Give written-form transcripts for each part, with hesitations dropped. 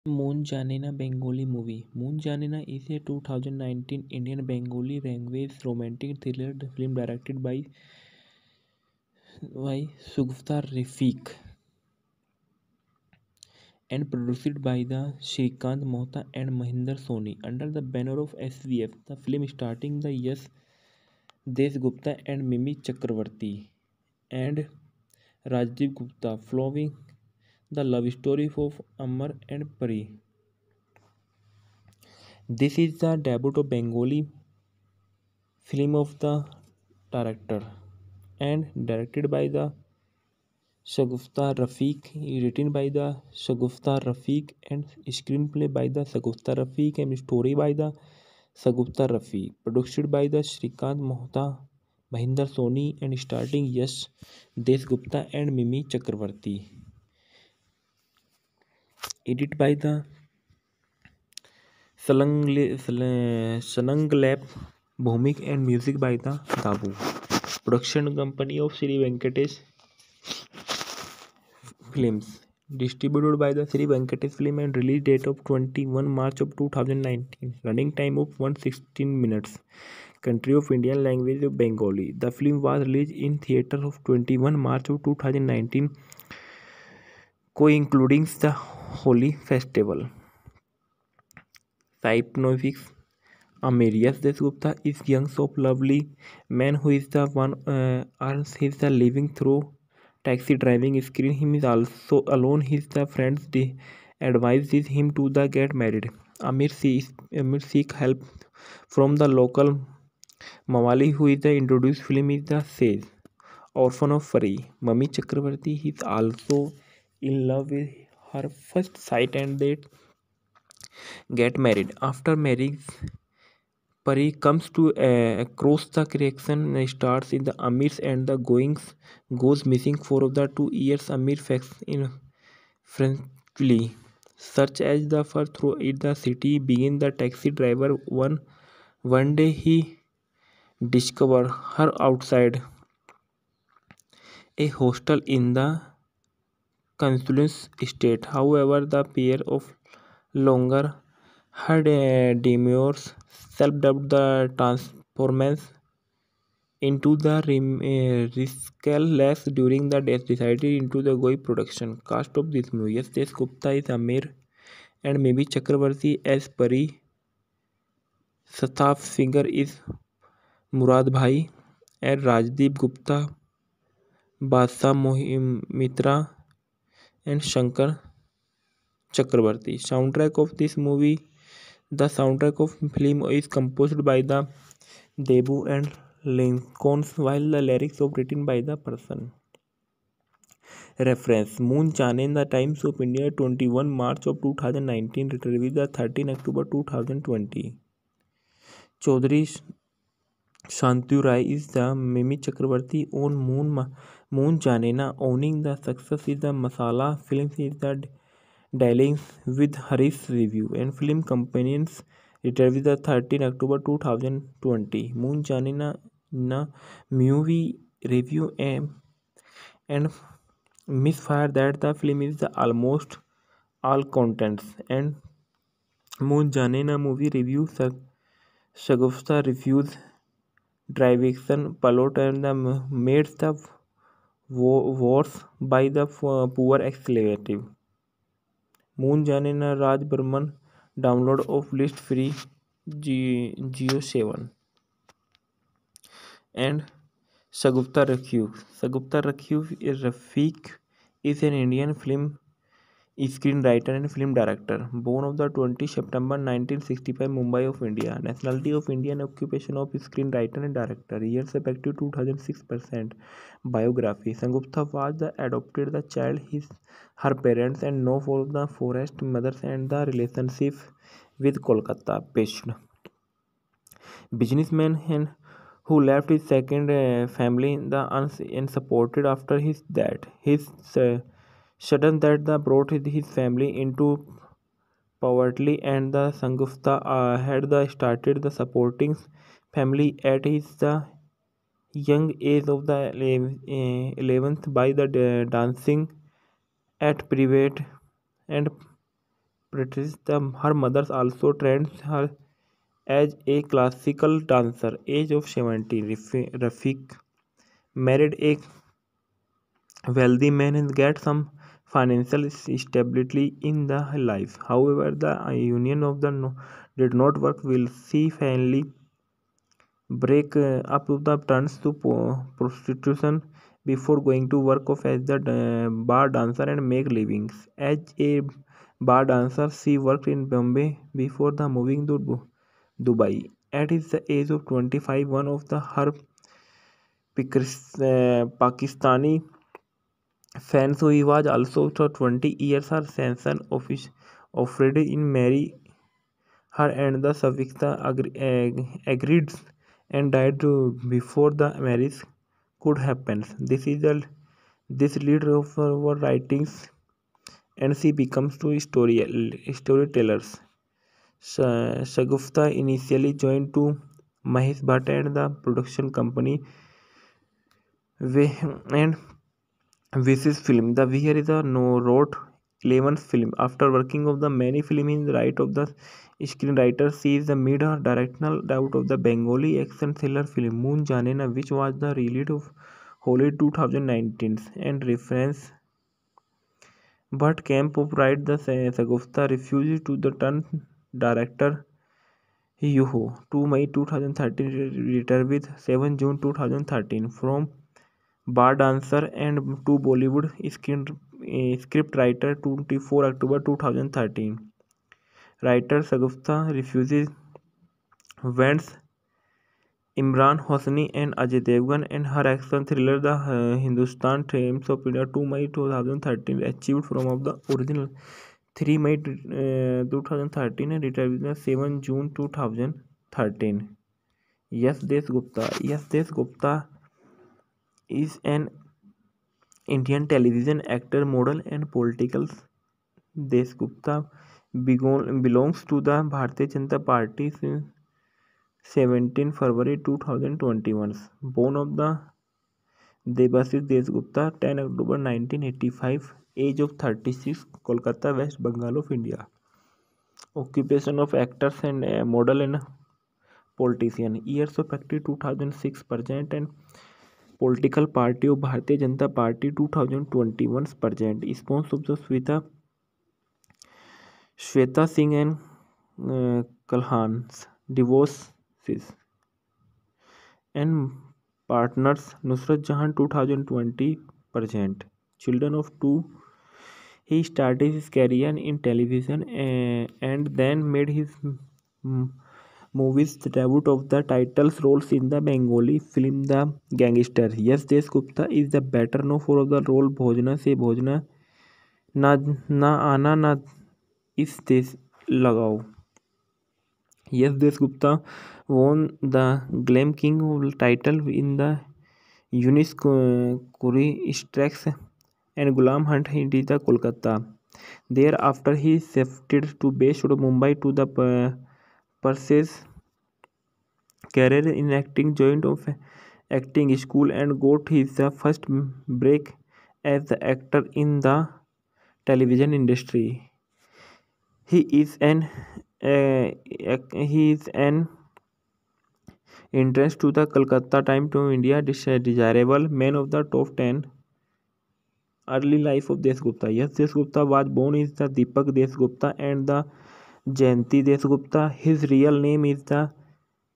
Moon Janina Bengali movie. Moon Janina is a 2019 Indian Bengali language romantic thriller film directed by Sugufta Rafiq and produced by the Shrikant Mohta and Mahinder Soni under the banner of SVF. The film starting the Yash Desgupta and Mimi Chakravarti and Rajdeep Gupta following the love story of Amar and Pari. This is the debut of Bengali film of the director and directed by the Shagufta Rafiq, written by the Shagufta Rafiq and screenplay by the Shagufta Rafiq and story by the Shagufta Rafiq, produced by the Shrikant Mohta, Mahinder Soni and starting Yash Desgupta and Mimi Chakravarti, edited by the Sananglap Bhumik and music by the Dabu. Production company of Sri Venkatesh Films. Distributed by the Sri Venkatesh Film and release date of 21 March of 2019. Running time of 116 minutes. Country of Indian language of Bengali. The film was released in theatre of 21 March of 2019, co-including the Holi Festival. Synopsis. Amarius Desgupta is young so lovely man who is the one earns his the living through taxi driving. Screen him is also alone. His the friends advises him to the get married. Amir seek help from the local Mawali who is the introduced film is the says orphan of Fari. Mummy Chakravarti is also in love with her first sight and they get married. After marriage Pari comes to across the correction starts in the Amirs and the goings goes missing for of the 2 years. Amir facts in frankly such as the first through it the city begin the taxi driver one day he discover her outside a hostel in the Consul's estate. However, the pair of longer had demurs self-dubbed the transformance into the riskless during the death decided into the Goi production. Cast of this movie: yes, Desh Gupta is Amir and maybe Chakravarti as Pari. Staff singer is Murad Bhai and Rajdeep Gupta, Badshah Mitra and Shankar Chakravarti. Soundtrack of this movie: the soundtrack of film is composed by the Debu and Lincolns, while the lyrics are written by the person. Reference: Moon Chanen, The Times of India, 21 March of 2019, retrieved the 13 October 2020. Chaudhary Shantu Rai is the Mimi Chakravarti on Moon Janena. Owning the success is the Masala Films is the dealings with Harish Review and Film Companions retrieved the 13 October 2020. Moon Janena na movie review and misfire that the film is the almost all contents and Moon Janena movie review Shagufta refused direction plot and the made the worse by the poor expletive. Moon Janena Raj Burman download of list free Geo 7 and Shagufta Rafiq. Shagufta Rafiq is an Indian film screenwriter and film director, born on the 20 September 1965, Mumbai of India. Nationality of Indian, occupation of screenwriter and director. Years of active 2006%. Biography: Sangupta was the adopted the child his her parents and know for the forest mothers and the relationship with Kolkata based businessman and who left his second family in the unsupported after his death. His sudden death that brought his family into poverty, and the Sangufta had the started the supporting family at his the young age of the 11th by the dancing at private and practices her mother also trained her as a classical dancer. Age of 70, Rafiq married a wealthy man and get some financial stability in the life. However, the union of the did not work. Will see finally break up the turns to prostitution before going to work off as the bar dancer and make livings. As a bar dancer, she worked in Bombay before the moving to Dubai. At the age of 25, one of the her Pakistani fans who he was also for 20 years her sanction office offered in marry her and the Savikta agreed and died before the marriage could happen. This leader of our writings and she becomes two storytellers. Shagufta initially joined to Mahesh Bhatt and the production company and Vish's film. The Vihar is a no wrote 11th film. After working of the many film in the right of the screenwriter, she is the mid directional doubt of the Bengali action thriller film Moon Janena, which was the release of Holi 2019 and reference. But Camp of Right the Sagufta refused to the turn director Yuho. 2 May 2013 retired with 7 June 2013 from bar dancer and to Bollywood script writer 24 October 2013. Writer Sagufta refuses Vance Imran Hosni and Ajay Devgan and her action thriller The Hindustan Times of India 2 May 2013 achieved from of the original 3 May 2013 and retired with 7 June 2013. Yes Des Gupta is an Indian television actor, model, and political. Desgupta belongs to the Bharatiya Janata Party since 17 February 2021. Born of the Debashish Desgupta, 10 October 1985. Age of 36, Kolkata, West Bengal of India. Occupation of actors and model and politician. Years of active 2006 present and political party of Bharatiya Janata Party 2021 present. Sponsor of the Shweta Singh and Kalhan's divorces and partners Nusrat Jahan 2020 present. Children of two, he started his career in television and then made his mm, movies debut of the titles roles in the Bengali film The Gangster. Yes, Desh Gupta is the better known for the role Bhojna Se Bhojna Na Na Ana Na Is Desh Lagao. Yes, Desgupta won the Glam King title in the Unis Kuri Strikes and Gulam Hunt in the Kolkata. Thereafter, he shifted to base of Mumbai to the pursues career in acting, joined of acting school and got his first break as the actor in the television industry. He is an he is an entrance to the Calcutta Time to India desirable man of the top 10 early life of Desgupta. Yes, Desgupta was born is the Deepak Desgupta and the Jayanti Desgupta. His real name is the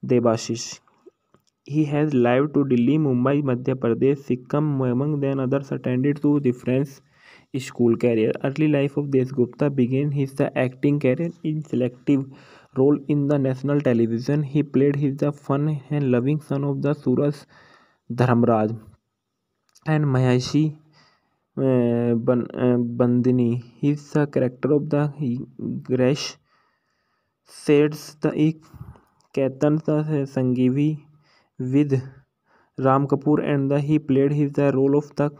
Debashish. He has lived to Delhi, Mumbai, Madhya Pradesh, Sikkim, among then others attended to different school career. Early life of Desgupta began his the acting career in selective role in the national television. He played his the fun and loving son of the Suraj Dharmraj and Maheshi Bandini. He is the character of the Gresh Sets the Ketan the Sangivi with Ram Kapoor and he played his the role of the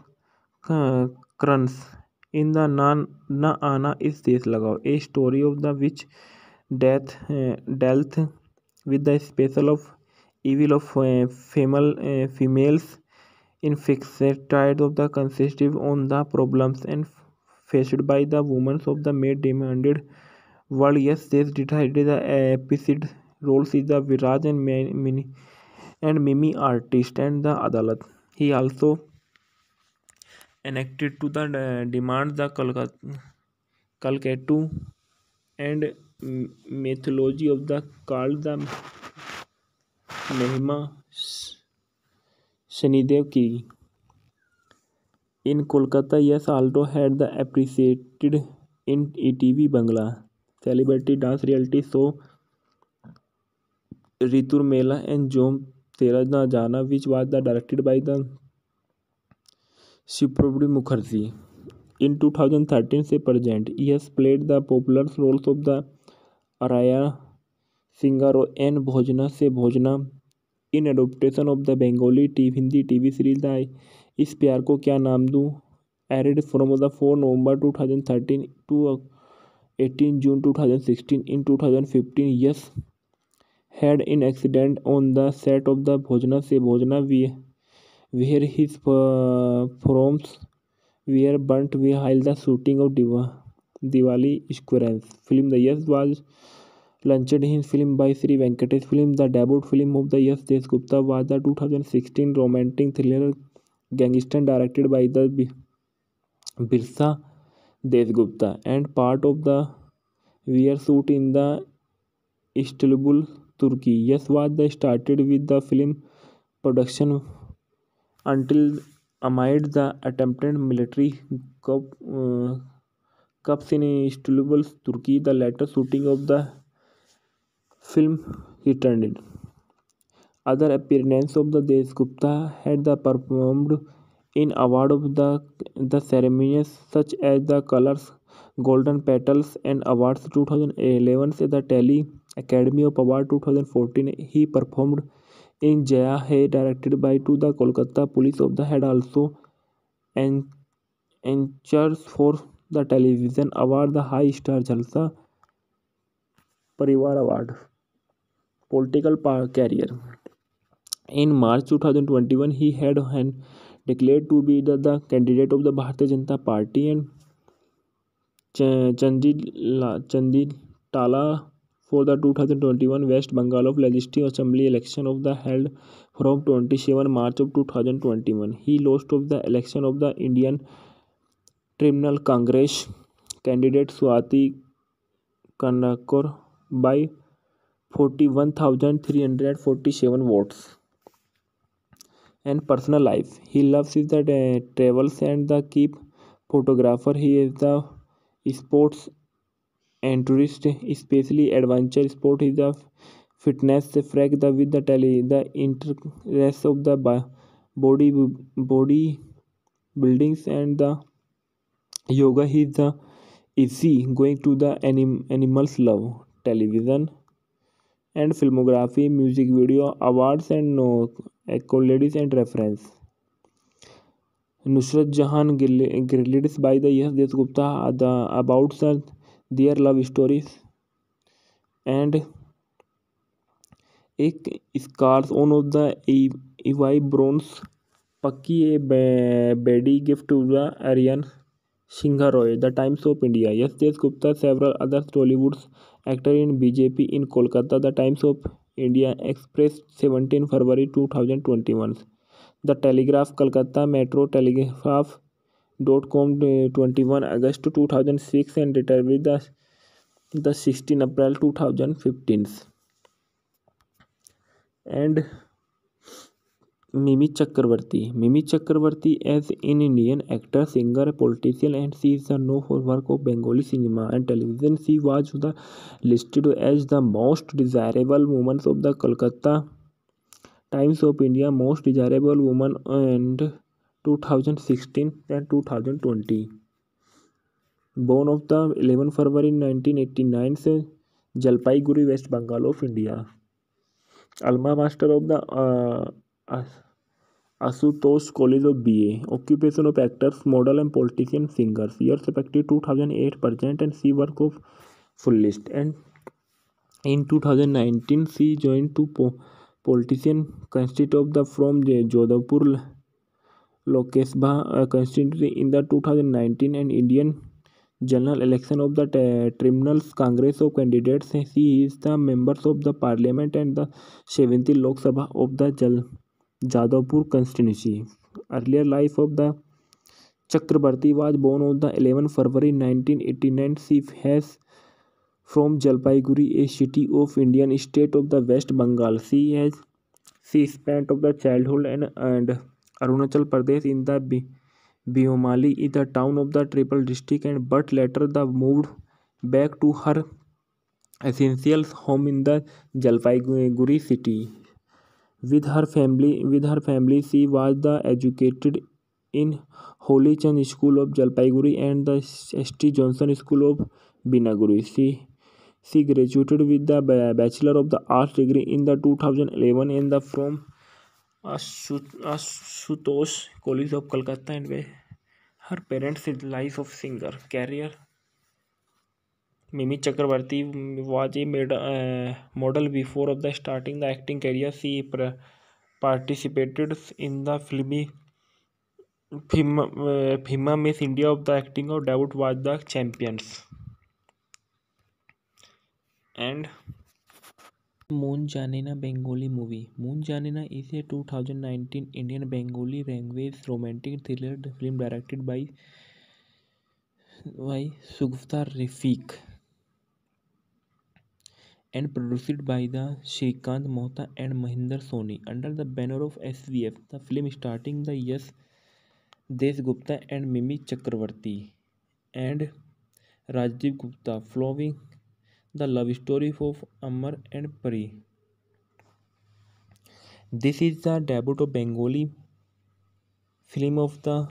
Kruns in the Na Ana Is Desh Lagao, a story of the which dealt with the special of evil of females infected of the consistive on the problems and faced by the women of the maid demanded While yes, they decided the episode roles is the Viraj and Mimi artist and the Adalat. He also enacted to the demand the Kalkatu and mythology of the called the Mahima Shanidev Ki. In Kolkata, yes, also had the appreciated in ETV Bangla celebrity dance reality show Ritur Mela and Jom Tera Na Jana, which was the directed by the Shiprabdi Mukherjee. In 2013 से present, he has played the popular roles of the Araya Singaro and Bhojana Se Bhojana in adaptation of the Bengali Hindi TV series the इस प्यार को क्या नाम दूँ aired from the 4 November 2013 to 18 June 2016. In 2015, yes, had an accident on the set of the Bhojana Se Bhojana where his performs were burnt while the shooting of Diwali Squarens film. The Yes was launched in film by Sri Venkatesh Film. The debut film of the Yes Desgupta was the 2016 romantic thriller Gangster directed by the Birsa Desgupta and part of the were shoot in the Istanbul, Turkey. Yes was the started with the film production until amid the attempted military coup, coups in Istanbul, Turkey. The later shooting of the film returned. Other appearances of the Desgupta had the performed in award of the ceremonies such as the Colors, Golden Petals and Awards 2011 से the Tele Academy of Award 2014. He performed in Jaya Hai directed by to the Kolkata Police of the had also and anchors for the television award the High Star Jalsa Parivar Award. Political career. In March 2021, he had declared to be the candidate of the Bharatiya Janata Party and Chanditala for the 2021 West Bengal of Legislative Assembly election of the held from 27 March of 2021. He lost of the election of the Indian Tribunal Congress candidate Swati Kanakor by 41,347 votes. And personal life, he loves his the travels and the keep photographer. He is the sports enthusiast, especially adventure sport. He is the fitness freak the with the the interest of the body buildings and the yoga. He is the easy going to the animals love television and filmography, music video awards and no accolades and reference. Nusrat Jahan grilled by the Yes Desgupta about their love stories and एक scars on of the EY bronze Paki a bedi gift to the Aryan Singha Roy, The Times of India. Yes, Desgupta, several other Tollywood actors in BJP in Kolkata. The Times of India Express 17 February 2021. The Telegraph Kolkata Metro Telegraph .com 21 August 2006 and retired with the 16 April 2015. And Mimi Chakravarti. Mimi Chakravarti as an Indian actor, singer, politician, and she is known for work of Bengali cinema and television. She was listed as the most desirable woman of the Kolkata Times of India Most Desirable Woman and 2016 and 2020. Born of the 11 February 1989 से Jalpaiguri West Bengal of India. Alma Master of the Asutosh College of BA. Occupation of actors, model and politician singers. Years effective 2008 present and she work of full list. And in 2019 she joined to politician consist of the from Jodhpur Lok Sabha constituency in the 2019 and Indian general election of the Tribunals Congress of Candidates. She is the members of the Parliament and the 70th Lok Sabha of the Jadavpur constituency. Earlier life of the Chakrabarti was born on the 11th February 1989. She has from Jalpaiguri, a city of Indian state of the West Bengal. She spent of the childhood and Arunachal Pradesh in the Biomali is the town of the Triple District and but later the moved back to her essential home in the Jalpaiguri city. With her family, she was the educated in Holy Chand School of Jalpaiguri and the St. Johnson School of Binaguri. She graduated with the Bachelor of the Arts degree in the 2011 in the from Ashutosh College of Kolkata and where her parents' life of singer career. Mimi Chakrabarti was a model before of the starting the acting career. She participated in the FIMA Miss India of the acting of debut was the champions. And Moon Janina Bengali movie. Moon Janina is a 2019 Indian Bengali language romantic thriller film directed by Sugufta Rafiq and produced by the Shrikant Mohta and Mahinder Soni under the banner of SVF. The film starting the Yash Desgupta and Mimi Chakravarti and Rajdeep Gupta, following the love story of Amar and Pari. This is the debut of Bengali film of the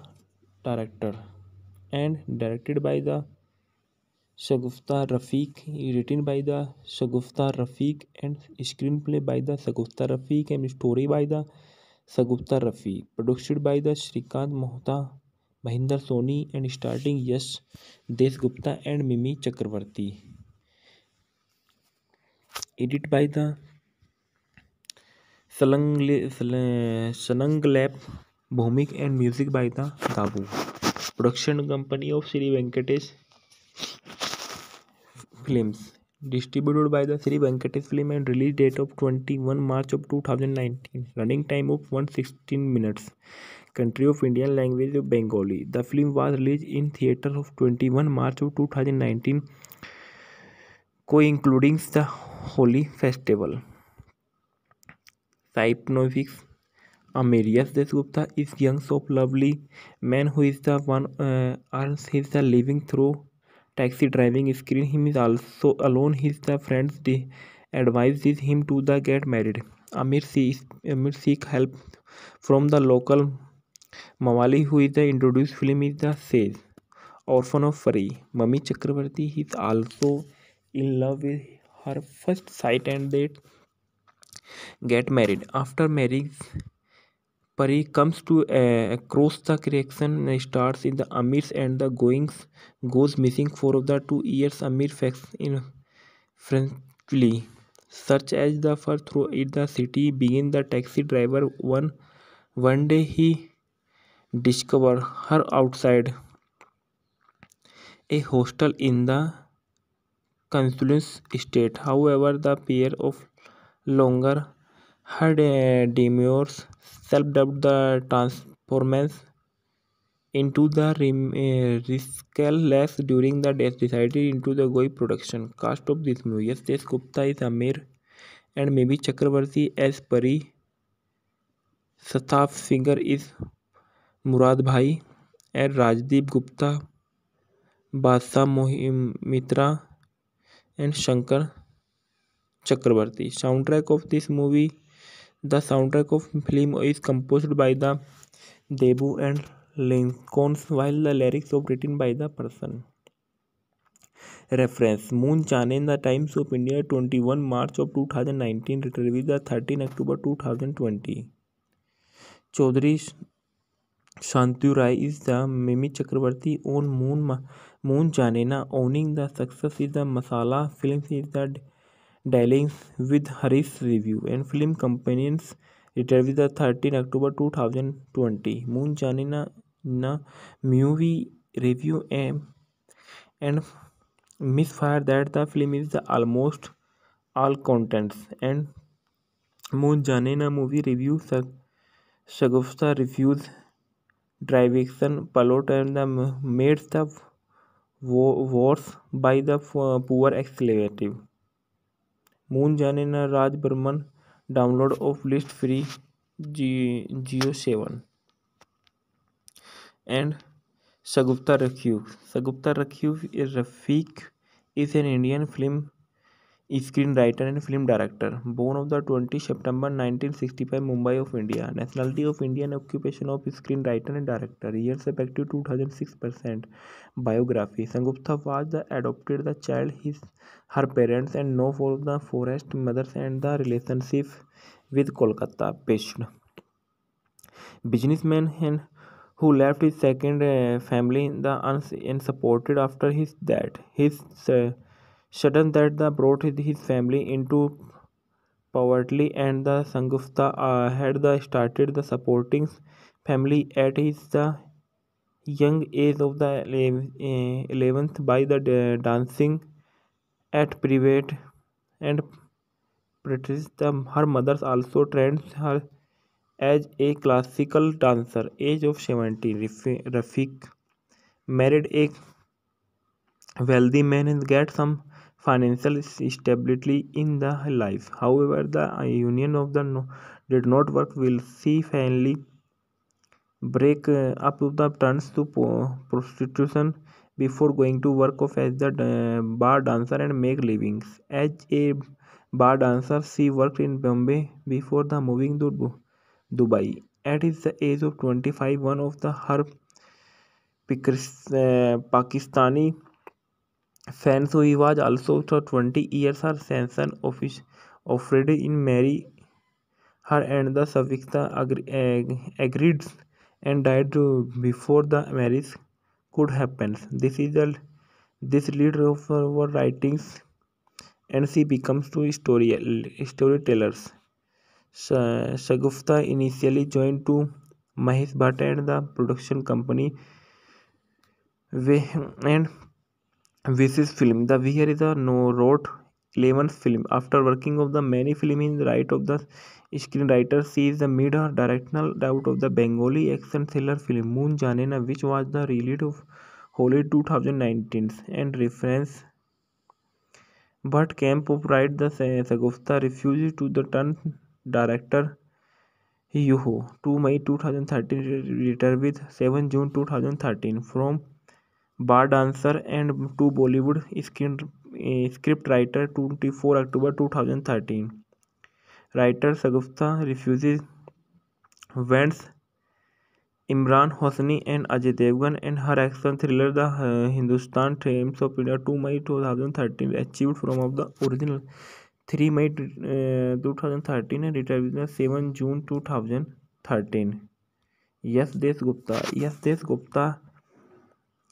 director and directed by the Shagufta Rafiq, written by the Shagufta Rafiq and screenplay by the Shagufta Rafiq and story by the Shagufta Rafiq, produced by the Shrikant Mohta, Mahinder Soni and starting Yash Desgupta and Mimi Chakravarti. Edited by the Sananglap Bhumik and music by the Dabu. Production company of Sri Venkatesh Films. Distributed by the Sri Venkatesh Film and release date of 21 March of 2019. Running time of 116 minutes. Country of Indian language of Bengali. The film was released in theatre of 21 March of 2019, co-including the Holi Festival. Synopsis. Amarius Desgupta is young, so lovely man who is the one earns his the living through taxi driving. Screen him is also alone. His the friends advises him to the get married. Amir seek help from the local Mawali who is the introduced film is the says orphan of Fari. Mummy Chakravarti is also in love with her first sight and they get married. After marriage, Pari comes to across the correction starts in the Amir's and the goings goes missing for of the 2 years. Amir facts in frantically such as the fur through it the city begin the taxi driver one day he discover her outside a hostel in the Consul's estate. However, the pair of longer her demures self-dubbed the transformance into the riskless during the death decided into the Goi production. Cast of this movie: yes, Desh Gupta is Amir and maybe Chakravarti as Pari. Staff singer is Murad Bhai and Rajdeep Gupta, Badshah Mitra and Shankar Chakravarti. Soundtrack of this movie: the soundtrack of film is composed by the Debu and Lincolns, while the lyrics are written by the person. Reference: Moon Chanen, The Times of India, 21 March of 2019, retrieved the 13 October 2020. Chaudhary Shantanu Rai is the Mimi Chakravarti on Moon Janena. Owning the success is the Masala Films is the dealing with Harish Review and Film Companions retrieved the 13 October 2020. Moon Janena movie review and misfire that the film is the almost all contents. And Moon Janena movie review Shagufta reviews direction plot and the made the worse by the poor expletive. Moon Janena Raj Burman download of list free Geo 7 and Sagupta Rakhiv. Sagupta Rakhiv is Rafiq is an Indian film screenwriter and film director. Born on the 20 September 1965, Mumbai of India. Nationality of Indian. Occupation of screenwriter and director. Years effective 2006%. Biography. Sangupta was the adopted the child his her parents and know for the forest mothers and the relationship with Kolkata based businessman and who left his second family in the unsupported after his death. His sudden death that brought his family into poverty, and the Sangufta had the started the supporting family at his the young age of the 11th by the dancing at private and practice. Her mother also trained her as a classical dancer. Age of 70, Rafiq married a wealthy man and get some financial stability in the life. However, the union of the did not work. Will see finally break up the turns to prostitution before going to work of as the bar dancer and make livings. As a bar dancer, she worked in Bombay before the moving to Dubai. At the age of 25, one of the her Pakistani fans who he was also for 20 years her sanction office offered in marry her and the Savikta agreed and died before the marriage could happen. This leader of our writings and she becomes two storytellers. Shagufta initially joined to Mahesh Bhatt and the production company and Vish's film. The Vihar is a no wrote 11th film. After working of the many film in the right of the screenwriter, she is the mid directional doubt of the Bengali action thriller film Moon Janena, which was the release of Holi 2019 and reference. But Camp of Right the Sagufta refused to the turn director Yuho. 2 May 2013 retired with 7 June 2013 from bar dancer and to Bollywood script writer 24 October 2013. Writer Sagufta refuses Vance Imran Hosni and Ajay Devgan and her action thriller The Hindustan Times of India 2 May 2013 achieved from of the original 3 May 2013 and retired with 7 June 2013. Yes Des Gupta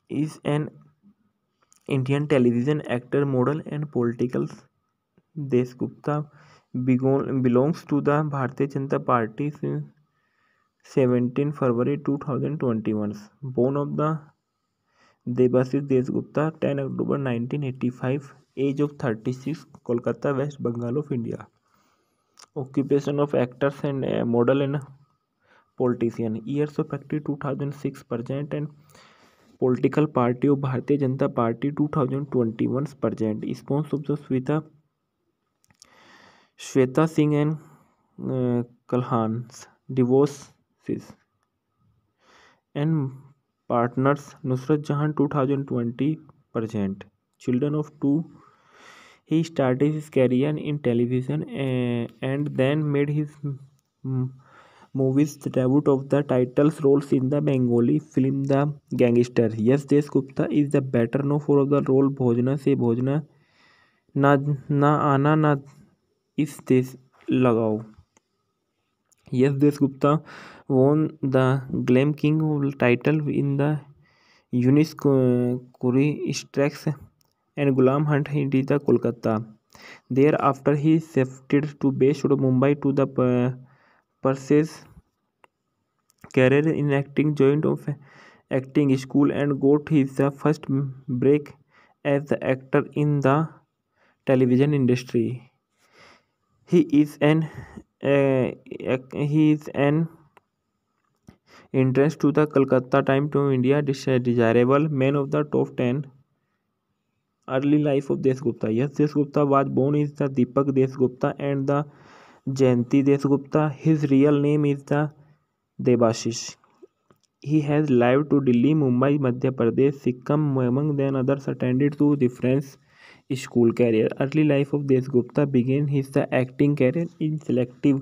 is an Indian television actor, model, and political. Desgupta belongs to the Bharatiya Janata Party since 17 February 2021. Born of the Debashish Desgupta, 10 October 1985. Age of 36. Kolkata, West Bengal of India. Occupation of actors and model and politician. Years of active 2006 present and political party of Bharatiya Janata Party 2021 present. Sponsor of the Shweta Singh and Kalhan's divorces and partners Nusrat Jahan 2020 present. Children of two, he started his career in television and then made his mm, movies debut of the titles roles in the Bengali film The Gangster. Yes, Desh Gupta is the better known for the role Bhojna Se Bhojna Na Na Ana Na Is This Lagao. Yes, Desgupta won the Glam King title in the Unis Kuri Strikes and Gulam Hunt in the Kolkata. Thereafter, he shifted to base of Mumbai to the pursues career in acting, joined of acting school and got his first break as the actor in the television industry. He is an he is an entrance to the Calcutta Time to India desirable man of the top 10. Early life of Desgupta. Yes, Desgupta was born is the Deepak Desgupta and the Jayanti Desgupta. His real name is the Debashish. He has lived to Delhi, Mumbai, Madhya Pradesh, Sikkim, among then others attended to different school career. Early life of Desgupta began his the acting career in selective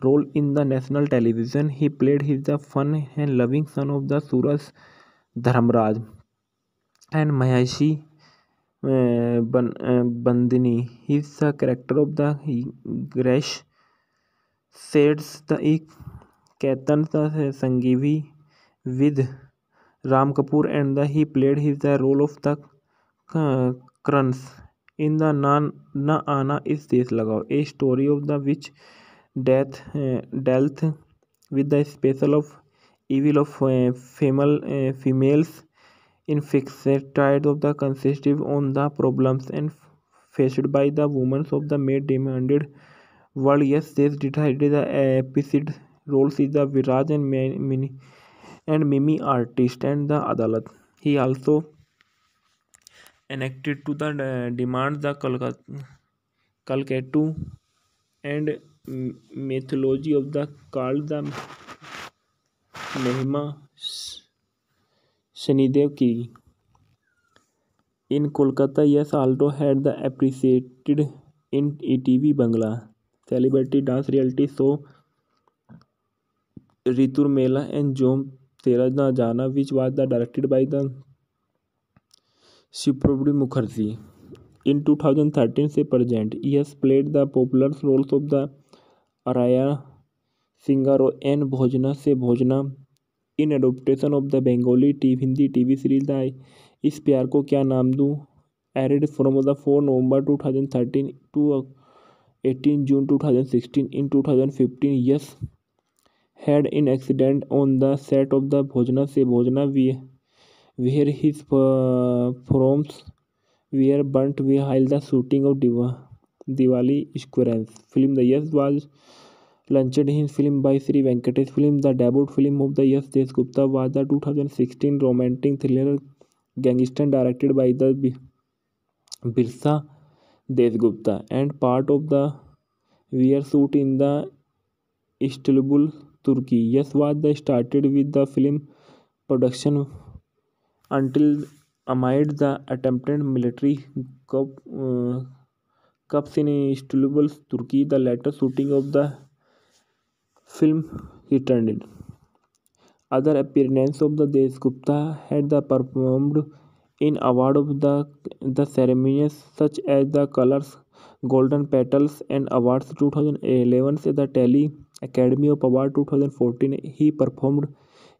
role in the national television. He played his the fun and loving son of the Suraj Dharmraj and Maheshi Bandini. He is the character of the Gresh Sets the Ketan the Sangivi with Ram Kapoor and he played his the role of the Kruns in the Na Ana Is Desh Lagao, a story of the which dealt with the special of evil of females infected of the consistive on the problems and faced by the women of the maid demanded world. Yes, this decided the episode roles is the Viraj and Mimi artist and the Adalat. He also enacted to the demand the Kalkatu and mythology of the called the Mahima Shanidev Ki. In Kolkata, yes, also had the appreciated in ETV Bangla celebrity dance reality show Ritur Mela and Jom Tera Na Jana, which was the directed by the Shiprabdi Mukherjee. In 2013 से present, he has played the popular roles of the Araya Singaro and Bhojana Se Bhojana in adaptation of the Bengali Hindi TV series the इस प्यार को क्या नाम दूँ aired from the 4 November 2013 to 18 June 2016. In 2015, yes, had an accident on the set of the Bhojana Se Bhojana where his performs were burnt while the shooting of Diwali Squarens film. The Yes was launched in film by Sri Venkatesh Film. The debut film of the Yes Desgupta was the 2016 romantic thriller Gangster directed by the Birsa Desgupta and part of the were shoot in the Istanbul, Turkey. Yes was the started with the film production until amid the attempted military cups in Istanbul, Turkey. The later shooting of the film returned. Other appearances of the Desgupta had the performed in award of the ceremonies such as the Colors Golden Petals and Awards 2011 से the Tele Academy of Award 2014. He performed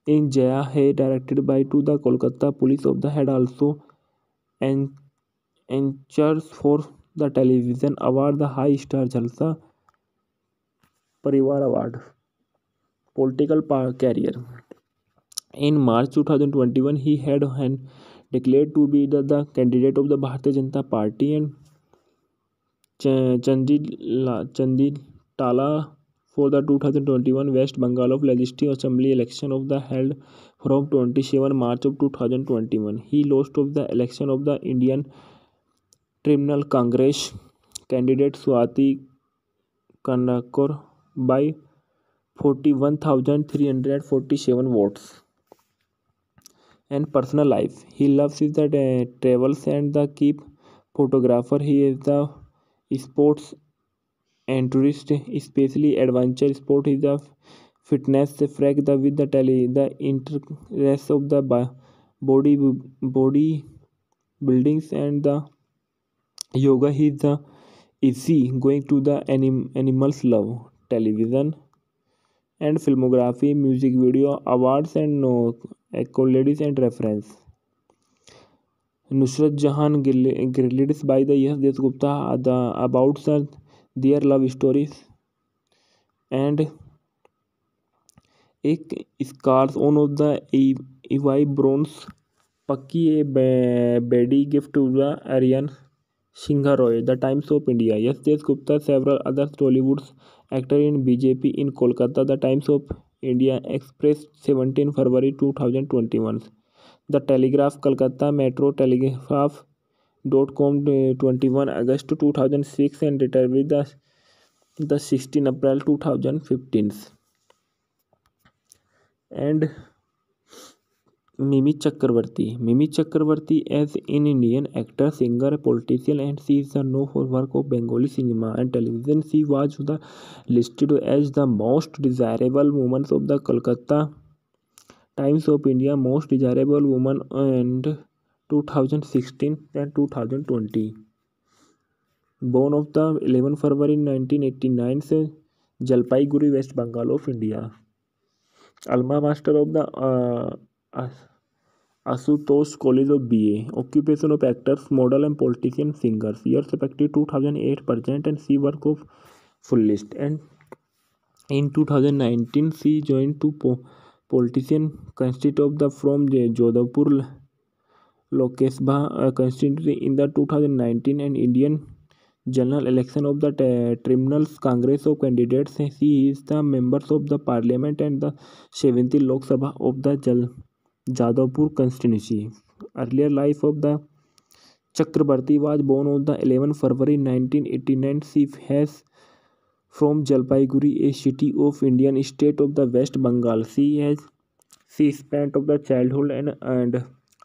in Jaya Hai directed by to the Kolkata Police of the had also and anchors for the television award the High Star Jalsa Parivar Award. Political career. In March 2021, he had declared to be the candidate of the Bharatiya Janata Party and Chanditala for the 2021 West Bengal of Legislative Assembly election of the held from 27 March of 2021. He lost of the election of the Indian Tribunal Congress candidate Swati Kanakor by 41,347 votes. And personal life, he loves his the travels and the keep photographer. He is the sports enthusiast, especially adventure sport. Is the fitness freak the with the the interest of the body buildings and the yoga. He is the easy going to the animals love television and filmography, music video awards and no accolades and reference. Nusrat Jahan grilled by the Yes Desgupta about their love stories and एक scars on of the EY bronze Pakki a Bedi gift to the Aryan Singha Roy. The Times of India. Yes, Des Gupta, several other Tollywood actor in BJP in Kolkata. The Times of India Express 17 February 2021. The Telegraph Kolkata Metro Telegraph .com 21 August 2006 and later with the 16 April 2015. And Mimi Chakravarti. Mimi Chakravarti as an Indian actor, singer, politician, and she is known for work of Bengali cinema and television. She was listed as the most desirable woman of the Kolkata Times of India Most Desirable Woman and 2016 and 2020. Born of the 11 February 1989 से Jalpaiguri West Bengal of India. Alma Master of the Asutosh College of BA. Occupation of actors, model and politician singers. Years respective 2008 present and she work of full list. And in 2019 she joined to politician consist of the from Jodhpur Lokesbha constituency in the 2019 and Indian general election of the Tribunals Congress of Candidates. She is the members of the parliament and the 70th Lok Sabha of the Jadavpur constituency. Earlier life of the Chakrabarti was born on the 11 February 1989. She has from Jalpaiguri, a city of Indian state of the West Bengal. She spent of the childhood and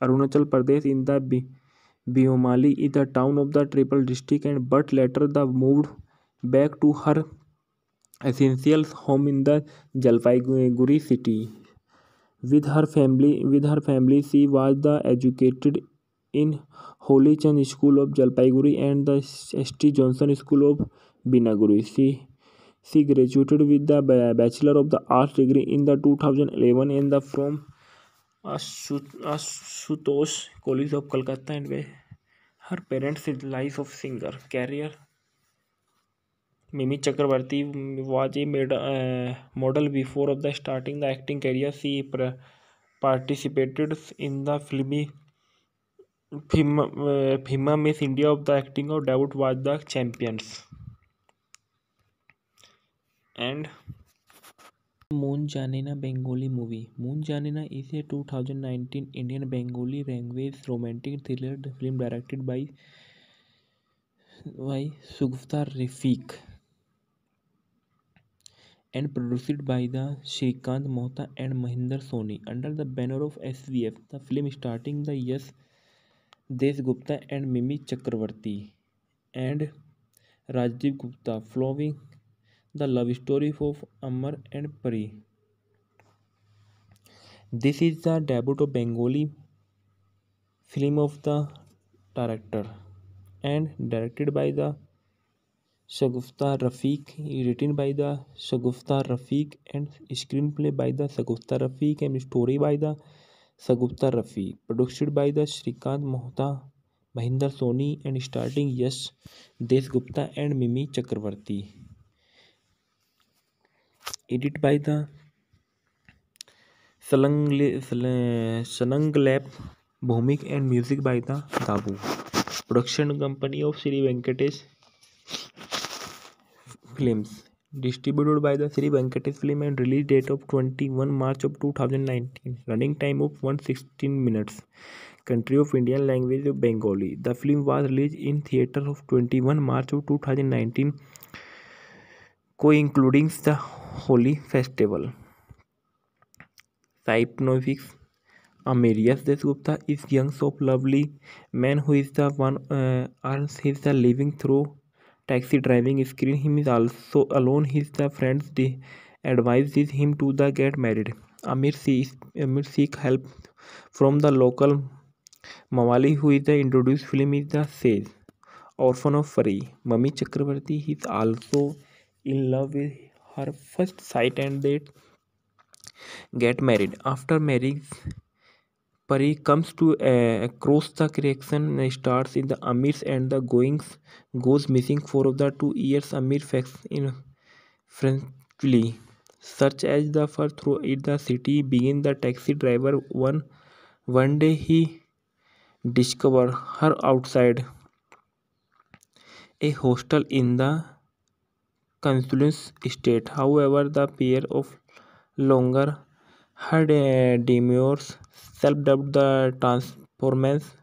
Arunachal Pradesh in the Biomali is the town of the Triple District and but later the moved back to her essential home in the Jalpaiguri city. With her family, she was the educated in Holy Chand School of Jalpaiguri and the St. Johnson School of Binaguri. She graduated with the Bachelor of the Arts degree in the 2011 in the from Ashutosh College of Kolkata and where her parents' life of singer career. Mimi Chakrabarti was a model before of the starting the acting career. She participated in the FIMA Miss India of the acting of debut was the champions. And Moon Janina Bengali movie. Moon Janina is a 2019 Indian Bengali language romantic thriller film directed by Sugufta Rafiq and produced by the Shrikant Mohta and Mahinder Soni under the banner of SVF. The film starting the Yash Desgupta and Mimi Chakravarti and Rajdeep Gupta following the love story of Amar and Pari. This is the debut of Bengali film of the director and directed by the Shagufta Rafiq, written by the Shagufta Rafiq and screenplay by the Shagufta Rafiq and story by the Shagufta Rafiq, produced by the Shrikant Mohta, Mahinder Soni and starring Yash Desgupta and Mimi Chakravarti. Edited by the Sananglap Bhumik and music by the Dabu. Production company of Sri Venkatesh Films. Distributed by the Sri Venkatesh Film and release date of 21 March of 2019. Running time of 116 minutes. Country of Indian language of Bengali. The film was released in theatre of 21 March of 2019, co-including the Holi Festival. Synopsis. Amirias Desgupta is young so lovely man who is the one earns his living through taxi driving screen. Him is also alone. His the friends advises him to the get married. Amir seek help from the local Mawali who is the introduced film is the says orphan of Fari. Mami Chakravarti is also in love with her first sight and they get married. After marriage, Pari comes to across the correction starts in the Amir's and the goings goes missing for of the 2 years. Amir facts in frantically search as the far through it the city begin the taxi driver one day he discover her outside a hostel in the Consuls state. However, the pair of longer had demurs, self-dubbed the transformers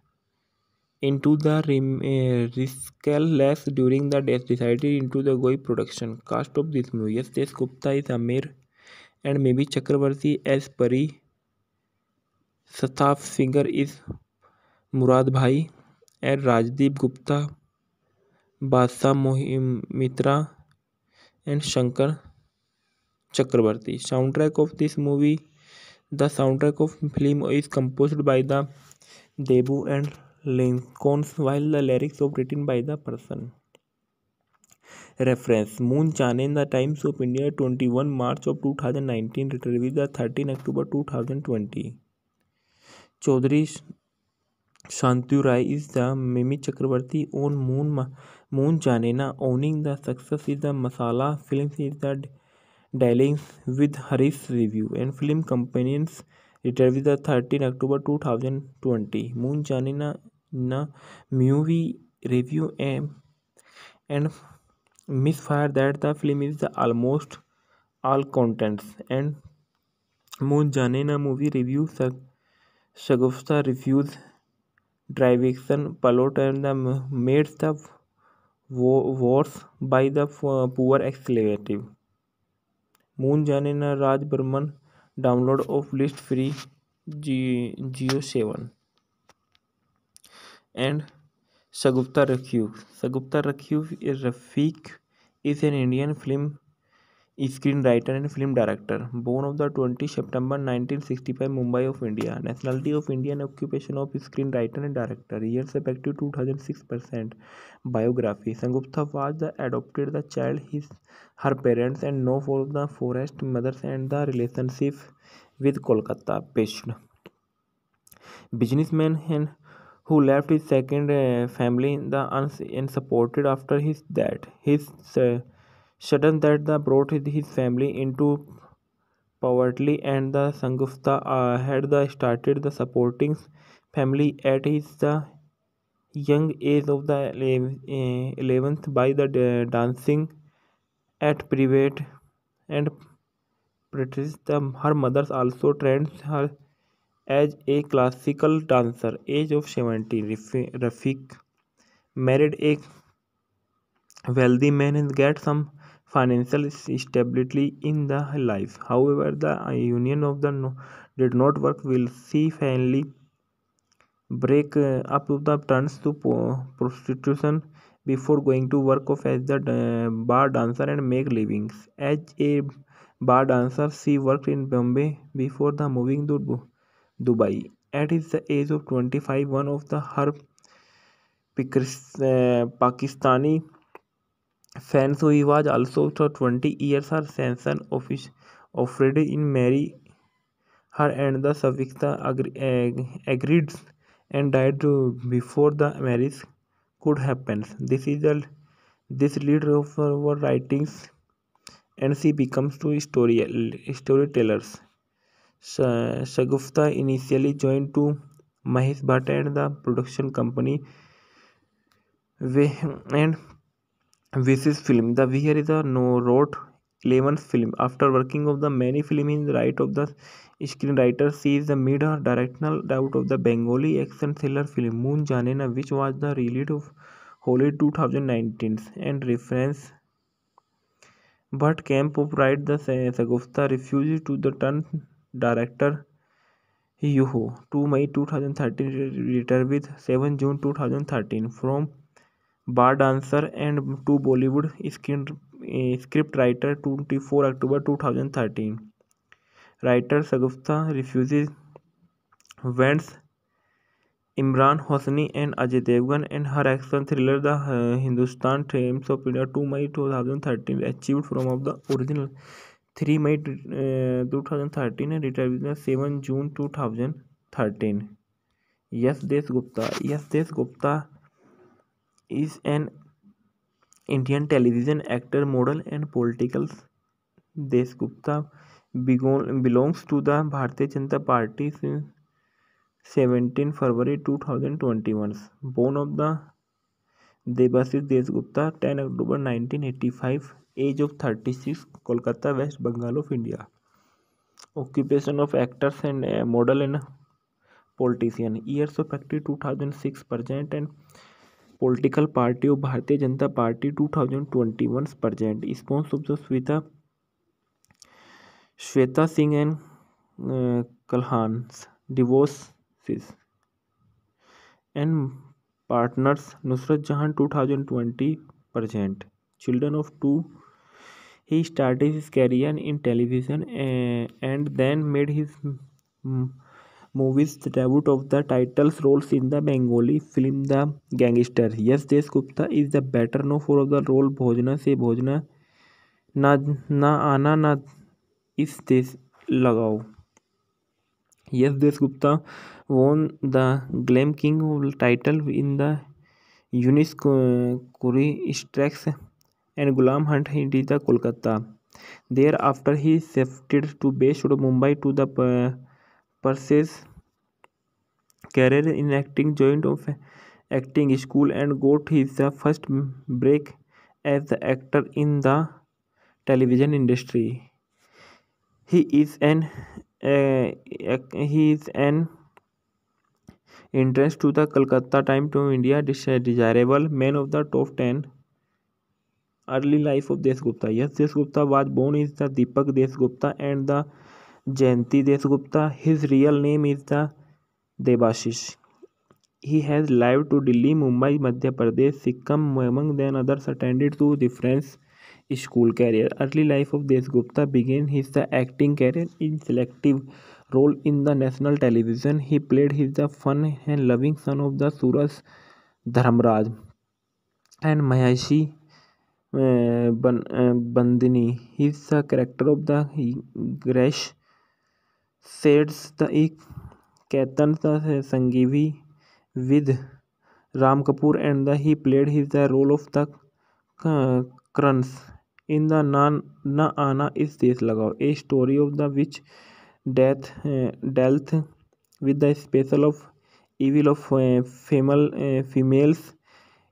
into the riskless during the death decided into the Goi production. Cast of this movie: yes, Tejas Gupta is Amir and maybe Chakravarti as Pari. Staff singer is Murad Bhai and Rajdeep Gupta, Badshah Mitra and Shankar Chakravarti. Soundtrack of this movie: the soundtrack of film is composed by the Debu and Lincolns, while the lyrics are written by the person. Reference: Moon Chane, The Times of India, 21 March of 2019, retrieved the 13 October 2020. Chaudhary Shantanu Rai is the Mimi Chakravarti on Moon Janena. Owning the success is the Masala Films is the dealing with Harish Review and Film Companions retrieved the 13 October 2020. Moon Janena na movie review and misfire that the film is the almost all contents and Moon Janena movie review Shagufta reviews direction plot and the made the worse by the poor expletive. Moon Janena Raj Burman download of list free Geo 7 and Shagufta Rakhiv. Shagufta Rakhiv is Rafiq is an Indian film screenwriter and film director. Born of the 20 September 1965, Mumbai of India. Nationality of Indian. Occupation of screenwriter and director. Years effective 2006%. Biography: Sangupta was the adopted the child her parents and know for the forest mothers and the relationship with Kolkata based businessman and who left his second family in the unsupported after his death. His sudden death that brought his family into poverty, and the Sangufta had started the supporting family at his the young age of the 11th by the dancing at private and practice. Her mother also trained her as a classical dancer. Age of 17, Rafiq married a wealthy man and get some financial stability in the life. However, the union of the did not work. Will she finally break up the turns to prostitution before going to work of as the bar dancer and make livings. As a bar dancer, she worked in Bombay before the moving to Dubai. At the age of 25, one of the her Pakistani fans who was also for 20 years her sanction office offered in marry her and the Savikta agreed and died before the marriage could happen. This leader of our writings and she becomes two storytellers. Shagufta initially joined to Mahesh Bhatt and the production company and Visis film. The Vihar is a no wrote 11th film. After working of the many film in the right of the screenwriter, she is the mid directional doubt of the Bengali action thriller film Moon Janena, which was the release of Holi 2019 and reference. But Camp of Right the Sagufta refuses to the turn director Yuho. 2 May 2013 retired with 7 June 2013 from bar dancer and to Bollywood script writer 24 October 2013. Writer Sagufta refuses Vance Imran Hosni and Ajay Devgan and her action thriller The Hindustan Times of India 2 May 2013 achieved from of the original 3 May 2013 and retired with 7 June 2013. Yes, Desh Gupta. Yes, Desh Gupta is an Indian television actor, model, and political. Desh Gupta belongs to the Bharatiya Janata Party 17 February 2021. Born of the Debashish Desgupta, 10 October 1985. Age of 36. Kolkata, West Bengal of India. Occupation of actors and model and politician. Years of active 2006. Present and political party of Bharatiya Janata Party 2021 present. Sponsor of the Shweta Singh and Kalhan's divorces and partners. Nusrat Jahan 2020 present. Children of two. He started his career in television and then made his mm, movies debut of the titles roles in the Bengali film The Gangster. Yes, Desh Gupta is the better known for the role Bhojna Se Bhojna Na Na Ana Na Is Desh Lagao. Yes, Desh Gupta won the Glam King title in the Yunis Kuri Strikes and Gulam Hunt in the Kolkata. Thereafter, he shifted to base Mumbai to the pursues career in acting, joined of acting school and got his first break as the actor in the television industry. He is an he is an entrance to the Calcutta Time to India desirable man of the top 10. Early life of Desgupta. Yes, Desgupta was born is the Deepak Desgupta and the Jayanti Desgupta. His real name is the Debashish. He has lived to Delhi, Mumbai, Madhya Pradesh, Sikkim, among then others attended to different school career. Early life of Desgupta began his the acting career in selective role in the national television. He played his the fun and loving son of the Suraj Dharmraj and Maheshi Bandini. He is the character of the Gresh shades the Ketan the Sangivi with Ram Kapoor and he played his the role of the Kruns in the Na Ana Is Desh Lagao, a story of the which dealt with the special of evil of females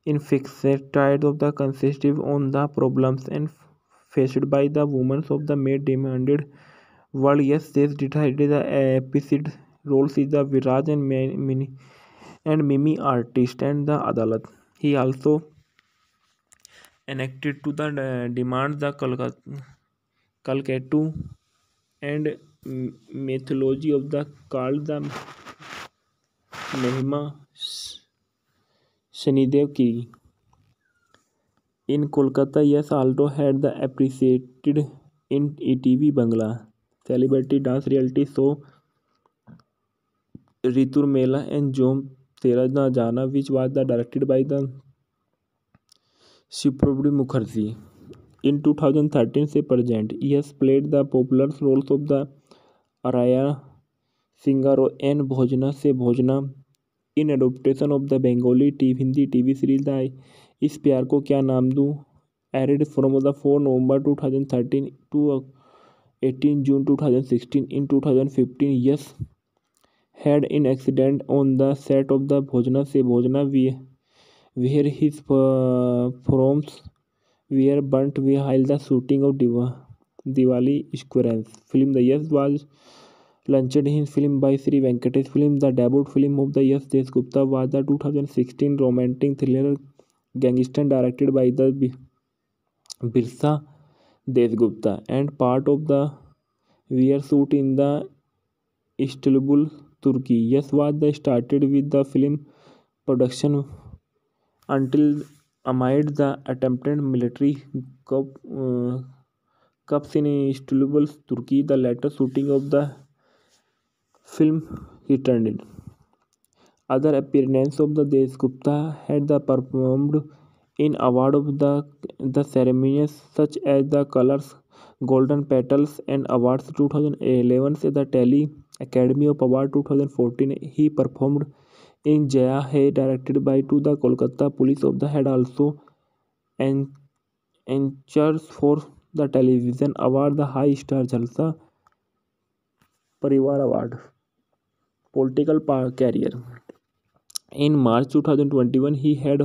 infected of the consistive on the problems and faced by the women of the maid demanded world. Yes, this decided the episode roles is the Viraj and Mimi artist and the Adalat. He also enacted to the demand the Kalkatu and mythology of the called the Mahima Shanidev ki. In Kolkata, yes, also had the appreciated in ETV Bangla celebrity dance reality show Ritur Mela and Jom Tera Na Jana, which was the directed by the Shiprabdi Mukherjee. In 2013 से present, he has played the popular roles of the Araya Singaro and Bhojna Se Bhojna in adaptation of the Bengali Hindi TV series The इस प्यार को क्या नाम दूँ aired from the 4 November 2013 to 18 June 2016. In 2015, yes, had an accident on the set of the Bhojna Se Bhojna where his performs were burnt while the shooting of Diwali Squarens film. The Yes was launched in film by Sri Venkatesh Film. The debut film of the Yes Desgupta was the 2016 romantic thriller Gangster directed by the Birsa Desgupta and part of the were shoot in the Istanbul, Turkey. Yes was the started with the film production until amid the attempted military cups in Istanbul, Turkey. The later shooting of the film returned. Other appearances of the Desgupta had the performed in award of the ceremonies such as the Colors Golden Petals and Awards 2011 से the Tele Academy of Award 2014. He performed in Jaya Hai directed by to the Kolkata Police of the had also and anchors for the television award the High Star Jalsa Parivar Award. political career. In March 2021, he had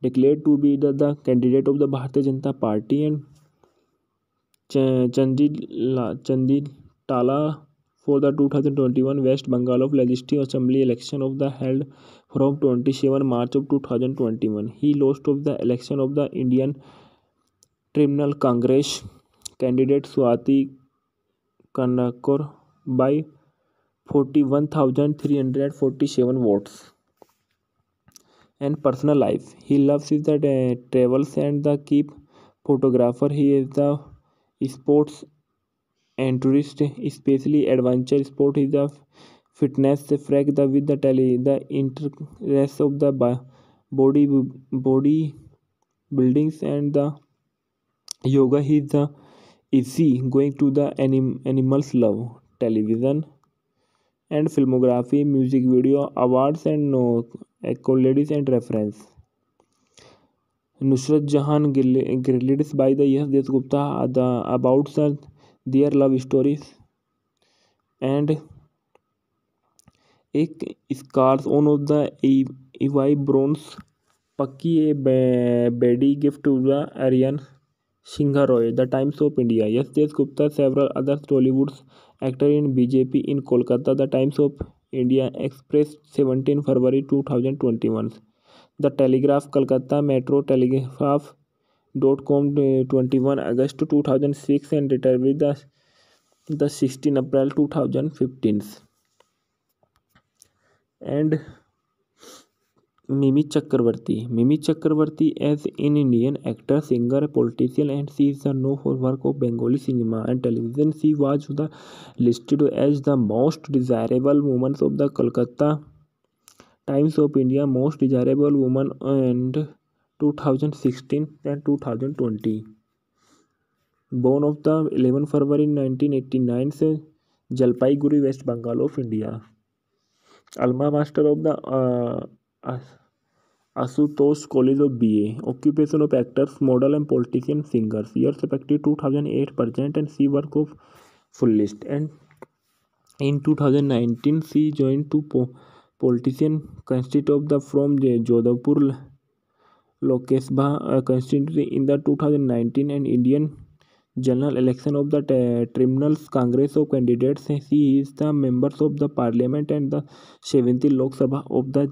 declared to be the candidate of the Bharatiya Janata Party and Chanditala for the 2021 West Bengal of Legislative Assembly election of the held from 27 March of 2021. He lost of the election of the Indian Tribunal Congress candidate Swati Kanakor by 41,347 votes. And personal life, he loves his the travels and the keep photographer. He is the sports enthusiast, especially adventure sport. Is the fitness freak the with the the interest of the body buildings and the yoga. He is the easy going to the animals love television and filmography, music video, awards and no accolades and reference. Nusrat Jahan grilled by the Yes Desgupta about their love stories and एक scars on of the EY bronze Paki a bedi gift to the Aryan Singha Roy. The Times of India. Yes, Desgupta, several other Tollywood actor in BJP in Kolkata. The Times of India Express 17 February 2021. The Telegraph Kolkata Metro Telegraph .com 21 August 2006 and retired with the 16 April 2015. And Mimi Chakravarti. Mimi Chakravarti as an Indian actor, singer, politician, and she is known for work of Bengali cinema and television. She was listed as the most desirable woman of the Kolkata Times of India Most Desirable Woman and 2016 and 2020. Born of the 11 February 1989 से Jalpaiguri, West Bengal of India. Alma Master of the Asutosh College of BA. Occupation of actors, model and politician, singers. Years effective 2008 present and she work of full list. And in 2019 she joined to politician constitute of the from Jodhpur Lok Sabha constituency in the 2019 and Indian general election of the Tribunals Congress of Candidates. She is the members of the Parliament and the 70th Lok Sabha of the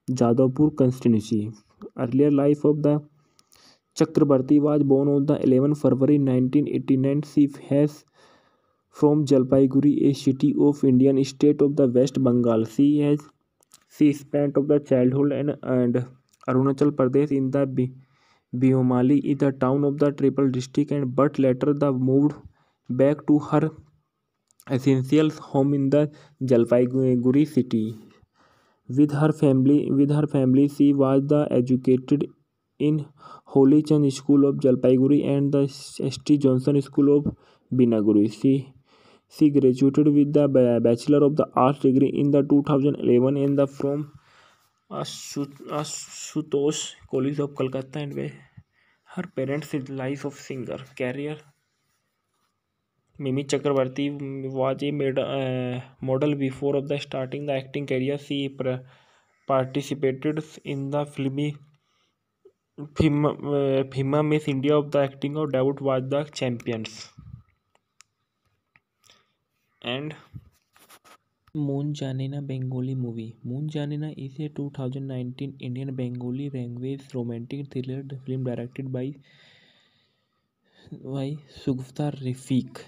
Jadavpur constituency. Earlier life of the Chakrabarti was born on the 11 February 1989. She has from Jalpaiguri, a city of Indian state of the West Bengal. She spent of the childhood and Arunachal Pradesh in the Biomali is the town of the triple district and but later the moved back to her essential home in the Jalpaiguri city. With her family, she was the educated in Holy Chand School of Jalpaiguri and the St. Johnson School of Binaguri. She graduated with the Bachelor of the Arts degree in the 2011 in the from Ashutosh College of Kolkata and her parents' life of singer career. Mimi Chakrabarti was a model before of the starting the acting career. She participated in the FIMA Miss India of the acting of debut was the champions. And Moon Janina Bengali movie. Moon Janina is a 2019 Indian Bengali language romantic thriller film directed by Sugufta Rafiq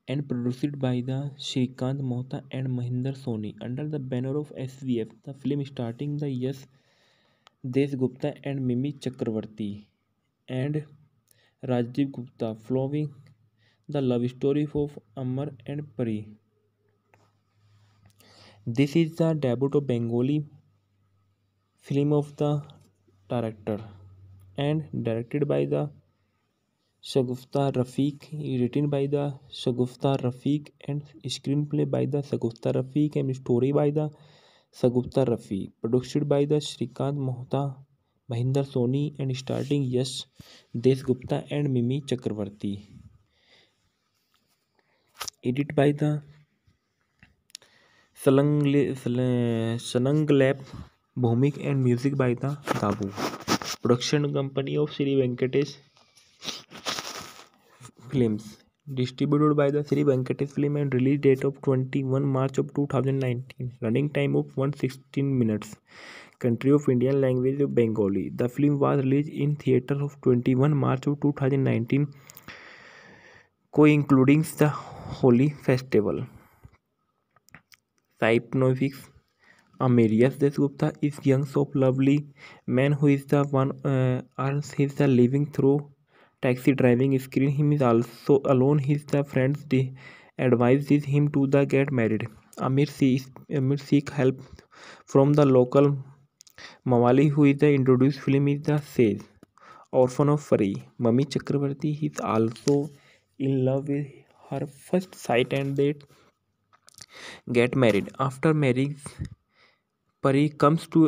and produced by the Shrikant Mohta and Mahinder Soni under the banner of SVF. The film starting the Yes Desgupta and Mimi Chakravarti and Rajdeep Gupta following the love story of Amar and Pari. This is the debut of Bengali film of the director and directed by the Shagufta Rafiq, written by the Shagufta Rafiq and screenplay by the Shagufta Rafiq and story by the Shagufta Rafiq, produced by the Shrikant Mohta, Mahinder Soni and starting Yash Desgupta and Mimi Chakravarti. Edited by the Sananglap Bhumik and music by the Dabu. Production company of Sri Venkatesh Films. Distributed by the Sri Venkatesh Film and release date of 21 March of 2019. Running time of 116 minutes. Country of Indian language of Bengali. The film was released in theatre of 21 March of 2019, co-including the Holi Festival. Synopsis. Amarius Dasgupta is young so lovely man who is the one earns his living through taxi driving. Screen him is also alone. His the friends advises him to the get married. Amir seek help from the local Mawali who is the introduced film is the sage orphan of Fari. Mummy Chakravarti is also in love with her first sight and they get married. After marriage, Pari comes to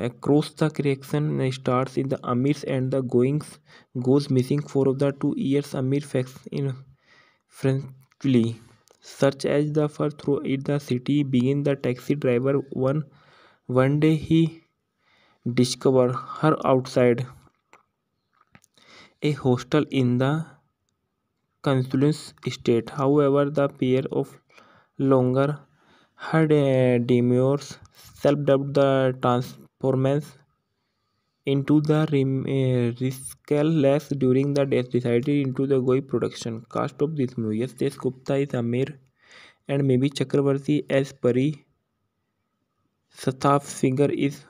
across the correction starts in the Amirs and the goings goes missing for of the 2 years. Amir facts in frankly such as the first through it the city begin the taxi driver one day he discover her outside a hostel in the Consul's estate. However, the pair of longer had demurs self-dubbed the transformance into the riskless during the death decided into the Goi production. Cast of this movie: yes, Tesh Gupta is Amir and maybe Chakravarti as Pari. Staff singer is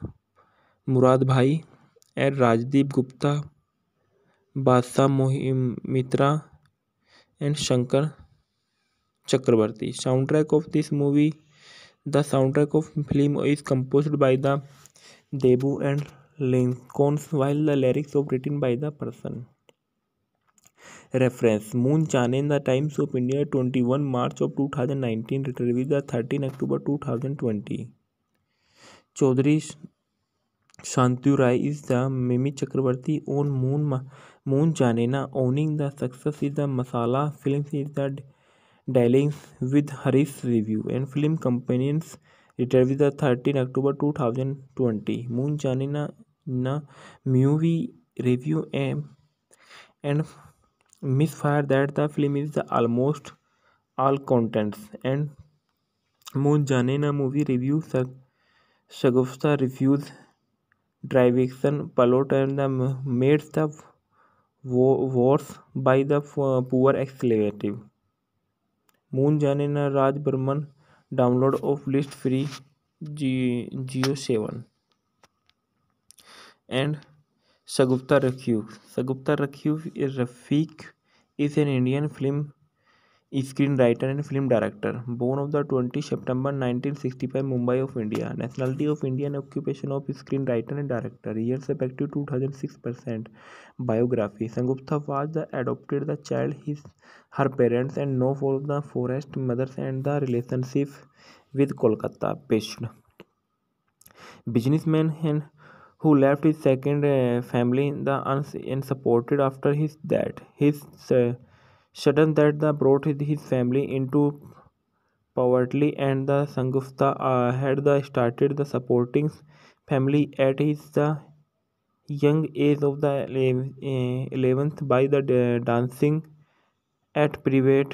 Murad Bhai and Rajdeep Gupta, Badshah Mitra and Shankar Chakravarti. Soundtrack of this movie: the soundtrack of film is composed by the Debu and Lincolns, while the lyrics are written by the person. Reference: Moon Chane, The Times of India, 21 March of 2019, retrieved the 13 October 2020. Chaudhary Shantanu Rai is the Mimi Chakravarti on Moon Janena. Owning the success is the Masala Films is the dealings with Harish Review and Film Companions retrieved the 13 October 2020. Moon Janena na movie review and misfire that the film is the almost all contents and Moon Janena movie review Shagufta refused direction plot and the made the worse by the poor expletive. Moon Janena Raj Burman download of list free Geo 7 and Shagufta Rakhiv. Shagufta Rakhiv is Rafiq is an Indian film screenwriter and film director. Born of the 20 September 1965, Mumbai of India. Nationality of Indian. Occupation of screenwriter and director. Years effective 2006%. Biography. Shagufta was the adopted the child her parents and know for the forest mothers and the relationship with Kolkata based businessman and who left his second family the unsupported after his death. His sudden death that brought his family into poverty and the Sangufta had the started the supporting family at his the young age of the 11th by the dancing at private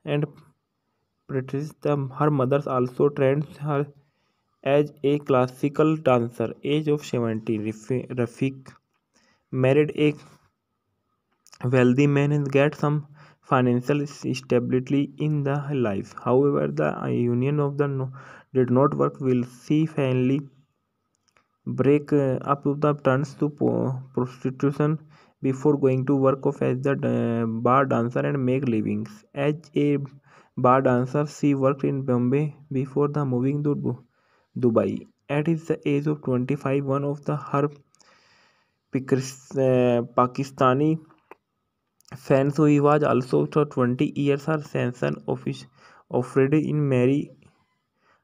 and practice. Her mother also trained her as a classical dancer. Age of 70, Rafiq married a wealthy man and get some financial stability in the life. However, the union of the did not work. Will she finally break up the turns to prostitution before going to work of as the bar dancer and make livings. As a bar dancer, she worked in Bombay before the moving to Dubai. At the age of 25, one of the her Pakistani fans who he was also for 20 years her sanction offered in marry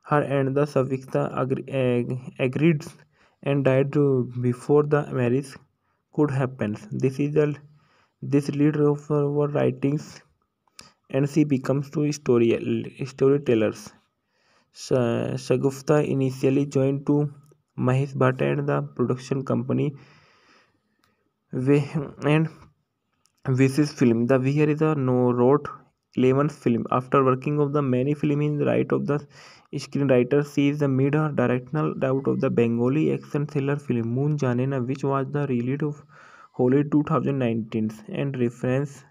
her and the Savikta agreed and died before the marriage could happen. This leader of our writings and she becomes two storytellers. Shagufta initially joined to Mahesh Bhatt and the production company and Vicious film. The Vihar is a no wrote 11th film. After working of the many film in the right of the screenwriter, she is the mid directorial doubt of the Bengali action thriller film Moon Janena, which was the release of Holi 2019 and reference.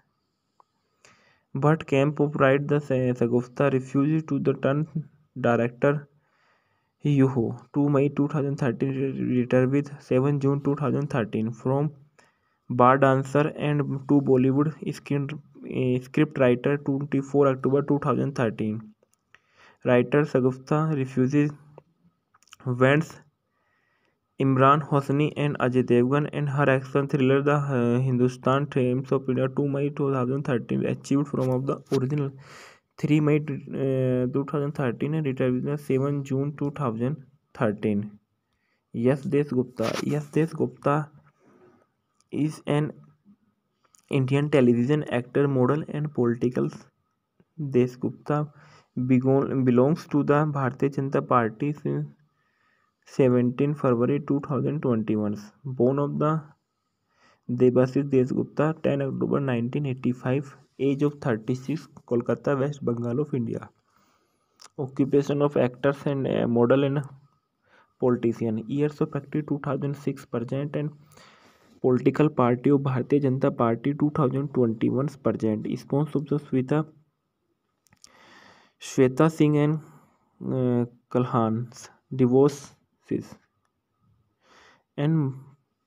But Camp of Right the Sagufta refused to the turn director Yuho. 2 May 2013 retired with 7 June 2013 from bar dancer and to Bollywood script writer 24 October 2013. Writer Sagufta refuses Vance Imran Hosni and Ajay Devgan and her action thriller The Hindustan Times of India 2 May 2013 achieved from of the original 3 May 2013 and retired with the 7 June 2013. Yes Desh Gupta. Yes Desh Gupta is an Indian television actor, model, and political. Desgupta belongs to the Bharatiya Janata Party since 17 February 2021. Born of the Debashish Desgupta, 10 October 1985, age of 36, Kolkata, West Bengal of India. Occupation of actors and model and politician. Years of active 2006 present and political party of Bharatiya Janata Party 2021 present. Sponsor of the Shweta Singh and Kalhan's divorces and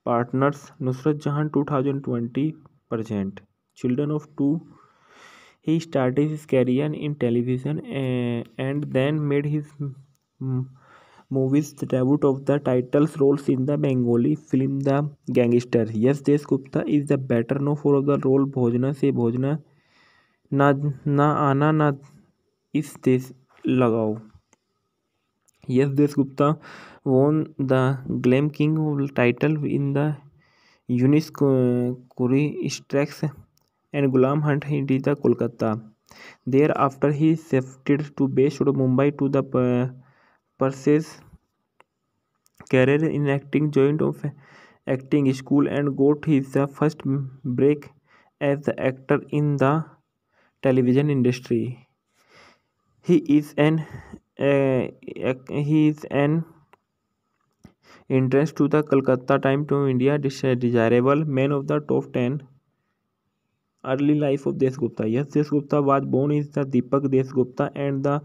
partners Nusrat Jahan 2020 present. Children of two, he started his career in television and then made his mm, movies debut of the titles roles in the Bengali film The Gangster. Yes, Desh Gupta is the better known for the role Bhojna Se Bhojna ना ना आना ना इस देश लगाओ. Yes, Desgupta won the Glam King title in the Unis Kuri Strikes and Gulam Hunt in the Kolkata. Thereafter, he shifted to based Mumbai to the pursues career in acting, joined of acting school and got his first break as the actor in the television industry. He is an he is an entrance to the Calcutta Time to India desirable man of the top 10 early life of Desgupta. Yes, Desgupta was born is the Deepak Desgupta and the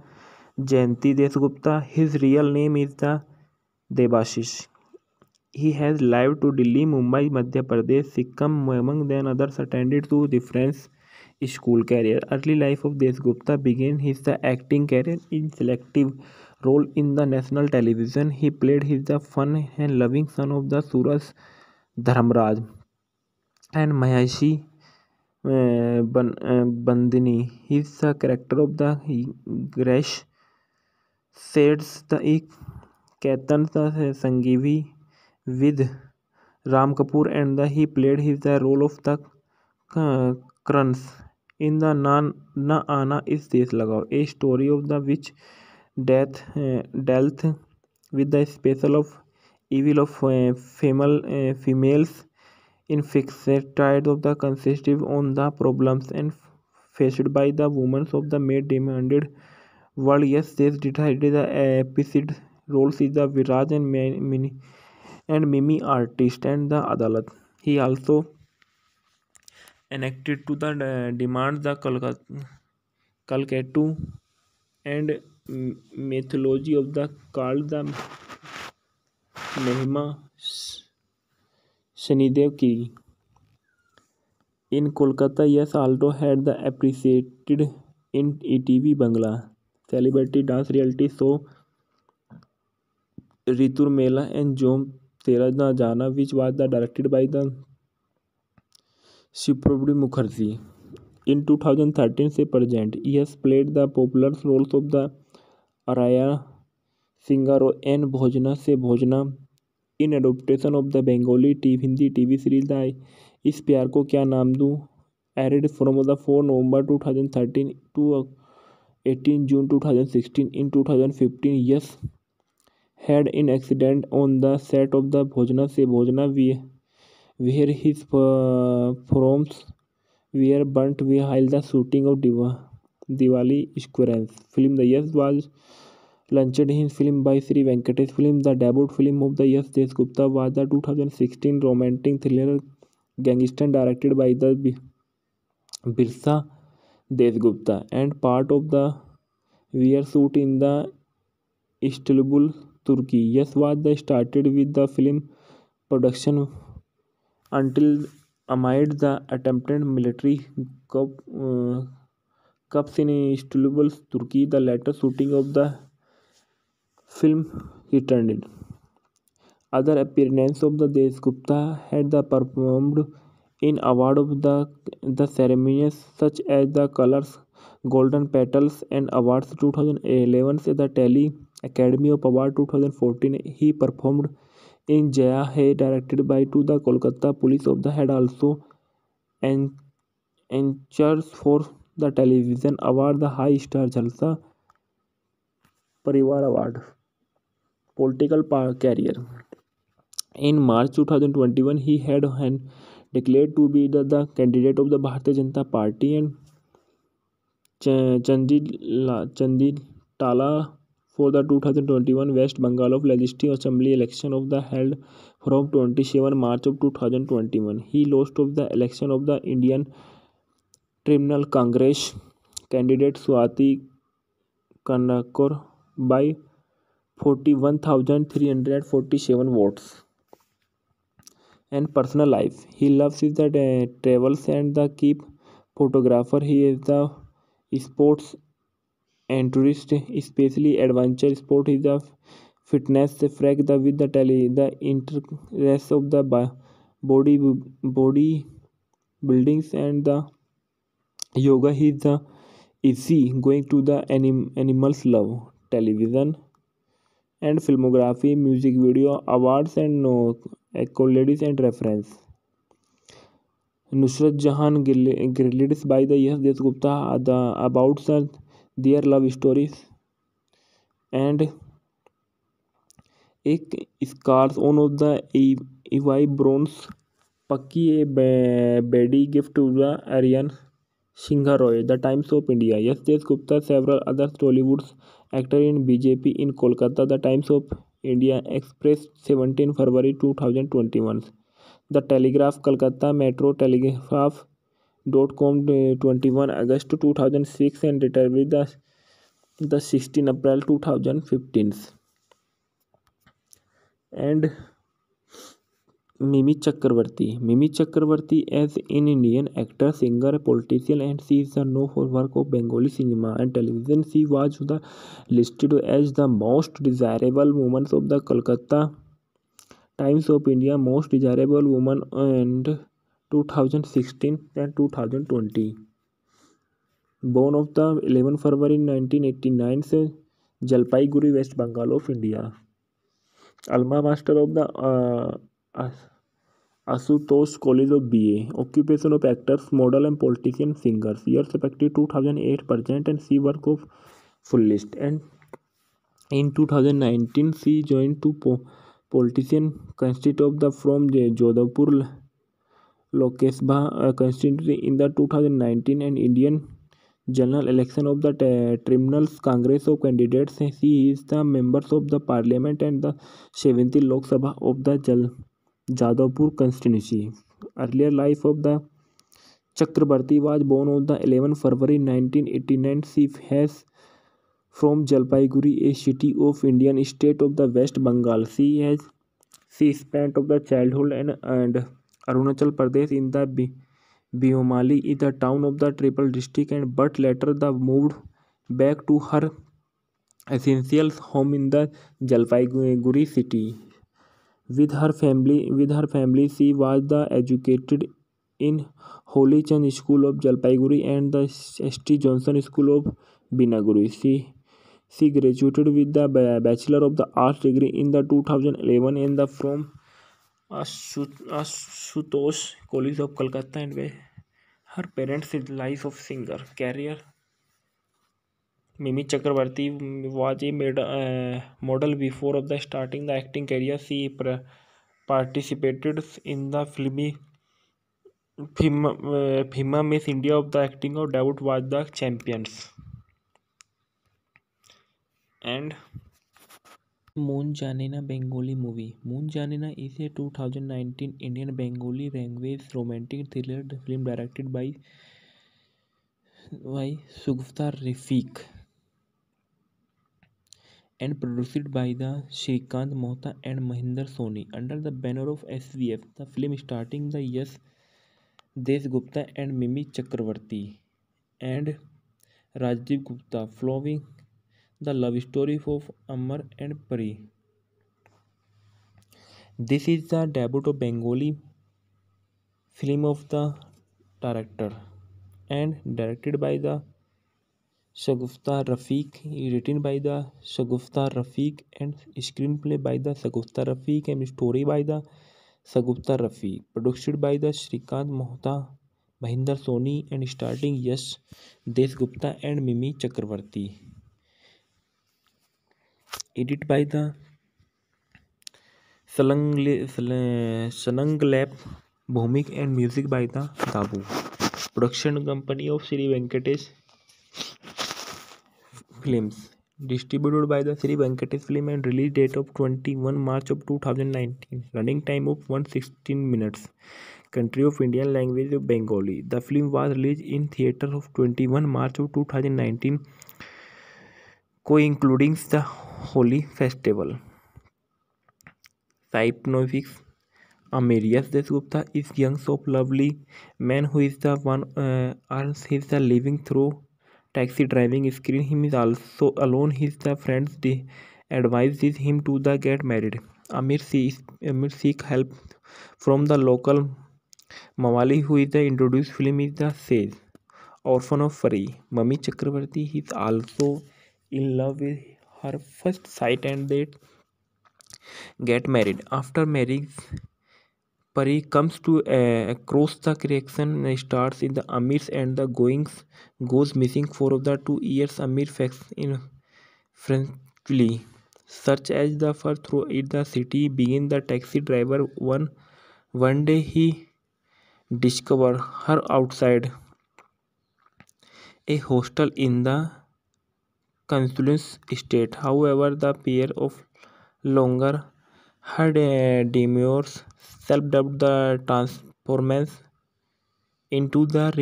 Jayanti Desgupta. His real name is the Debashish. He has lived to Delhi, Mumbai, Madhya Pradesh, Sikkim, among then others attended to different school career. Early life of Desgupta began his the acting career in selective role in the national television. He played his the fun and loving son of the Suraj Dharmraj and Maheshi Bandini. He is the character of the Gresh shades the Ketan the Sangivi with Ram Kapoor and he played his the role of the Kruns in the Na Ana Is Desh Lagao, a story of the which dealt with the special of evil of females in fixated of the consistive on the problems and faced by the women of the maid demanded world. Yes, this decided the episode roles is the Viraj and Mimi artist and the Adalat. He also enacted to the demands the Kalkatu and mythology of the called the Mahima Shanidev ki. In Kolkata, yes, also had the appreciated in ETV Bangla celebrity dance reality show Ritur Mela and Jom Tera Na Jana, which was the directed by the Suprabhu Mukherjee. In 2013 से present, he has played the popular roles of the Araya Singaro and Bhojna Se Bhojna in adaptation of the Bengali Hindi TV series The इस प्यार को क्या नाम दूँ aired from the 4 November 2013 to 18 June 2016. In 2015, Yes had an accident on the set of the Bhojana Se Bhojana, where his performs were burnt while the shooting of Diwali Squarens film. The Yes was launched his film by Sri Venkatesh Film. The debut film of the Yes Desgupta was the 2016 romantic thriller Gangster directed by the Birsa Desgupta and part of the were shoot in the Istanbul, Turkey. Yes was the started with the film production until amid the attempted military coup, cups in Istanbul, Turkey. The later shooting of the film returned. Other appearances of the Desgupta had the performed in award of the ceremonies such as the Colors Golden Petals and Awards 2011 से the Tele Academy of Award 2014. He performed in Jaya Hai directed by to the Kolkata Police of the had also and anchors for the television award the High Star Jalsa Parivar Award. Political career. In March 2021, he had declared to be the candidate of the Bharatiya Janata Party and Chanditala for the 2021 West Bengal of Legislative Assembly election of the held from 27 March of 2021. He lost of the election of the Indian Tribunal Congress candidate Swati Kanakor by 41,347 votes. And personal life, he loves his the travels and the keep photographer. He is the sports tourist, especially adventure sport. Is the fitness freak the with the the interest of the body buildings and the yoga. He is the easy going to the animals love television and filmography, music video, awards and no accolades and reference. Nusrat Jahan grilled by the Yes Desgupta about their love stories and एक scars on of the Evi Bronze Pakki a bedi gift to the Aryan Singha Roy, The Times of India. Yes, Desgupta, several other Tollywood actors in BJP in Kolkata. The Times of India Express 17 February 2021. The Telegraph Kolkata Metro Telegraph .com 21 August 2006 and retired the 16 April 2015. And Mimi Chakravarti. Mimi Chakravarti as an Indian actor, singer, politician, and she is known for work of Bengali cinema and television. She was listed as the most desirable woman of the Kolkata Times of India Most Desirable Woman and 2016 and 2020. Born of the 11 February 1989 से Jalpaiguri West Bengal of India. Alma Master of the Asutosh College of BA. Occupation of actors, model and politician, singers. Years effective 2008 present and she work of full list. And in 2019 she joined to politician consist of the from Jodhpur Lok Sabha constituency in the 2019 and Indian general election of the Tribunals Congress of Candidates. She is the members of the parliament and the 70th Lok Sabha of the Jadavpur constituency. Earlier life of the Chakrabarti was born on the 11 February 1989. She has from Jalpaiguri, a city of Indian state of the West Bengal. She spent of the childhood and Arunachal Pradesh in the Biomali is the town of the Triple District and but later the moved back to her essential home in the Jalpaiguri city. With her family, she was the educated in Holy Chand School of Jalpaiguri and the St. Johnson School of Binaguri. She graduated with the Bachelor of the Arts degree in the 2011 and the from Ashutosh College of Kolkata and where her parents' life of singer career Mimi Chakravarti was a model before of the starting the acting career. She participated in the FIMA Miss India of the acting of debut was the champions. And Moon Janena Bengali movie. Moon Janena is a 2019 Indian Bengali language romantic thriller film directed by Sugufta Rafiq and produced by the Shrikant Mohta and Mahinder Soni under the banner of SVF. The film starting the Yash Desgupta and Mimi Chakravarti and Rajdeep Gupta, following the love story of Amar and Pari. This is the debut of Bengali film of the director and directed by the Shagufta Rafiq, written by the Shagufta Rafiq and screenplay by the Shagufta Rafiq and story by the Shagufta Rafiq, produced by the Shrikant Mohta, Mahinder Soni and starting Yash Desgupta and Mimi Chakravarti. Edited by the Sananglap Bhumik and music by the Dabu. Production company of Sri Venkatesh Films. Distributed by the Sri Venkatesh Film and release date of 21 March of 2019. Running time of 116 minutes. Country of Indian language of Bengali. The film was released in theatre of 21 March of 2019, co-including the Holi Festival. Synopsis. Amarius Desgupta is young so lovely man who is the one earns his living through taxi driving screen. Him is also alone. His the friends advises him to the get married. Amir seek help from the local Mawali who is the introduced film is the sage orphan of Fari. Mummy Chakravarti is also in love with her first sight and they get married. After marriage, Pari comes to across the correction starts in the Amirs and the goings goes missing for of the 2 years. Amir facts in friendly such as the first through it the city begin the taxi driver one day he discover her outside a hostel in the Consul's estate. However, the pair of longer her demures self-dubbed the transformance into the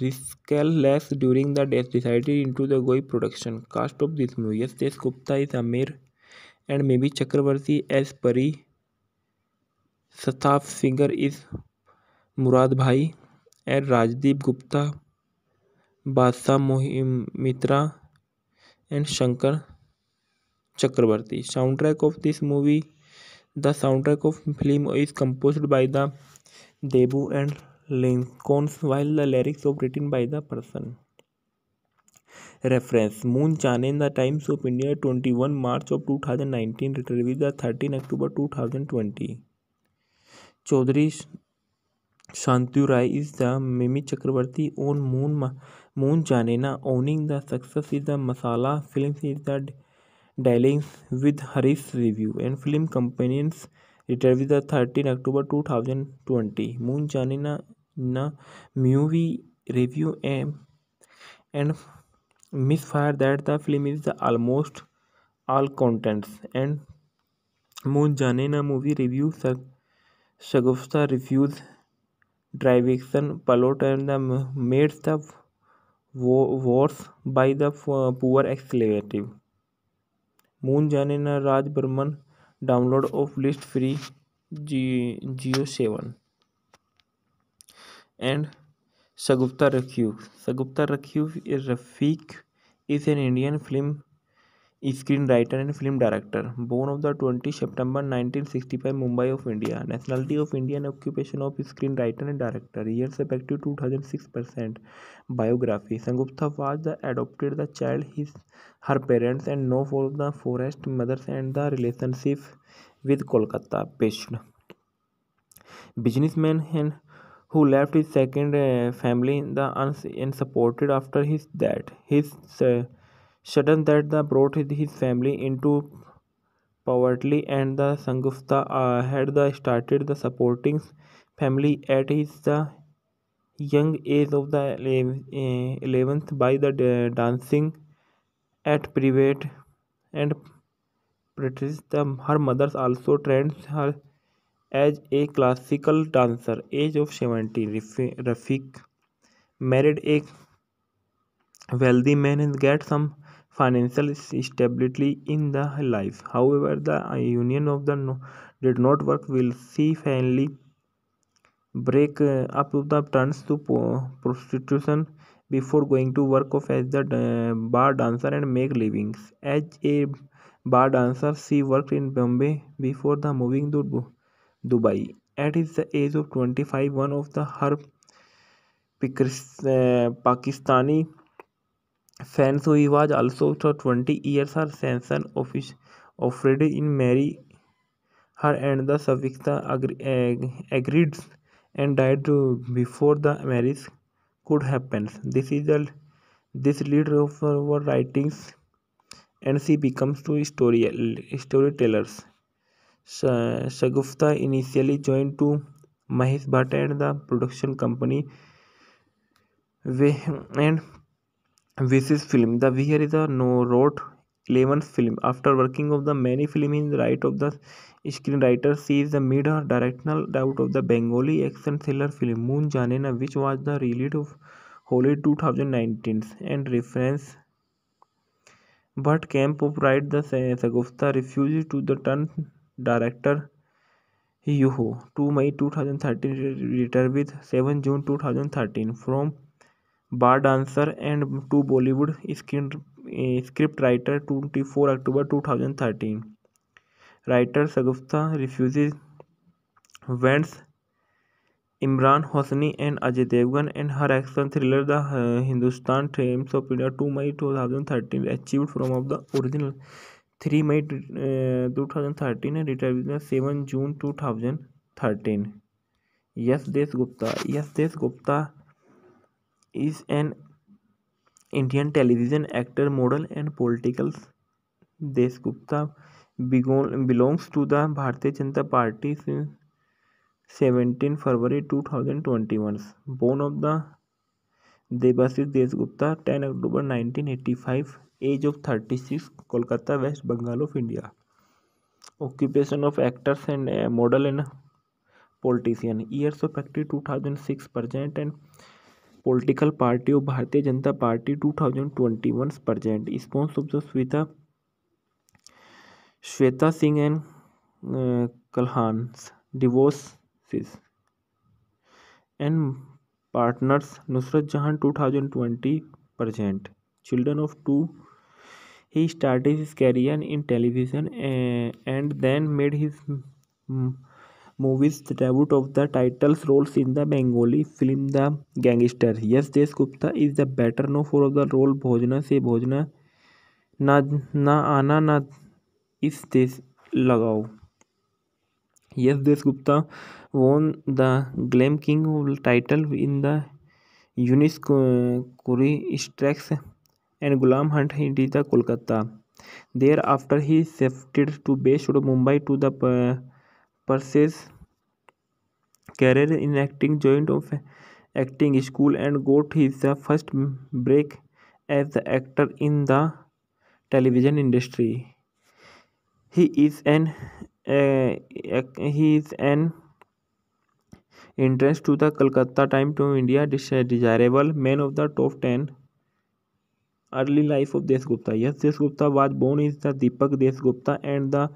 riskless during the death decided into the Goi production. Cast of this movie: yes, Desh Gupta is Amir and maybe Chakravarti as Pari. Staff singer is Murad Bhai and Rajdeep Gupta, Badshah Mitra and Shankar Chakravarti. Soundtrack of this movie: the soundtrack of film is composed by the Debu and Lincolns, while the lyrics are written by the person. Reference: Moon Chane, The Times of India, 21 March of 2019, retrieved the 13 October 2020. Chaudhary Shantanu Rai is the Mimi Chakravarti on Moon Janena. Owning the success is the Masala Films is the dealings with Harish Review and Film Companions retrieved the 13 October 2020. Moon Janena na movie review and misfire that the film is the almost all contents and Moon Janena movie review Shagufta reviews direction plot and the made the worse by the poor expletive. Moon Janena Raj Burman download of list free Geo 7 and Shagufta Rakhiv. Shagufta Rafiq is an Indian film screenwriter and film director, born on the 20 September 1965, Mumbai of India. Nationality of Indian, occupation of screenwriter and director. Years effective 2006%. Biography: Sangupta was the adopted the child her parents and know for the forest mothers and the relationship with Kolkata based businessman and who left his second family in the unsupported after his death. His sudden that the brought his family into poverty, and the Sangufta had the started the supporting family at his the young age of the 11th by the dancing at private and practice. Her mother also trained her as a classical dancer. Age of 70, Rafiq married a wealthy man and get some financial stability in the life. However, the union of the did not work. Will see finally break up the turns to prostitution before going to work off as the bar dancer and make livings. As a bar dancer, she worked in Bombay before the moving to Dubai. At the age of 25, one of the her Pakistani fans who was also for 20 years her sanction offered in marry her, and the Savikta agreed and died before the marriage could happen. This leader of our writings, and she becomes two storytellers. Shagufta initially joined to Mahesh Bhatt and the production company and Vicious film. The Vihar is a no wrote 11th film. After working of the many film in the right of the screenwriter, she is the mid directional doubt of the Bengali action thriller film Moon Jane Na, which was the release of Holi 2019 and reference, but Camp of Right the Sagufta refused to the turn director Yuho. 2 May 2013 retired with 7 June 2013 from bar dancer and to Bollywood script writer 24 October 2013. Writer Sagufta refuses Vance Imran Hosni and Ajay Devgan, and her action thriller The Hindustan Times of India 2 May 2013 achieved from of the original 3 May 2013 and retired with 7 June 2013. Yes Des Gupta. Yes Des Gupta is an Indian television actor, model, and political. Desgupta belongs to the Bharatiya Janata Party since 17 February 2021. Born of the Debashish Desgupta 10 October 1985. Age of 36. Kolkata, West Bengal of India. Occupation of actors and model and politician. Years of active 2006 present and political party of Bharatiya Janata Party 2021 present. Sponsor of the Shweta Singh and Kalhan's divorces and partners Nusrat Jahan 2020 present. Children of two, he started his career in television and then made his mm, movies debut of the titles roles in the Bengali film The Gangster. Yes, Des Gupta is the better known for the role Bhojna Se Bhojna Na Na Ana Na Is Des Lagao. Yes, Desgupta won the Glam King title in the Unis Kuri Strikes and Gulam Hunt in the Kolkata. Thereafter, he shifted to base to Mumbai to the pursues career in acting, joined of acting school and got his first break as the actor in the television industry. He is an he is an entrance to the Calcutta Time to India desirable man of the top 10. Early life of Desgupta. Yes, Desgupta was born is the Deepak Desgupta and the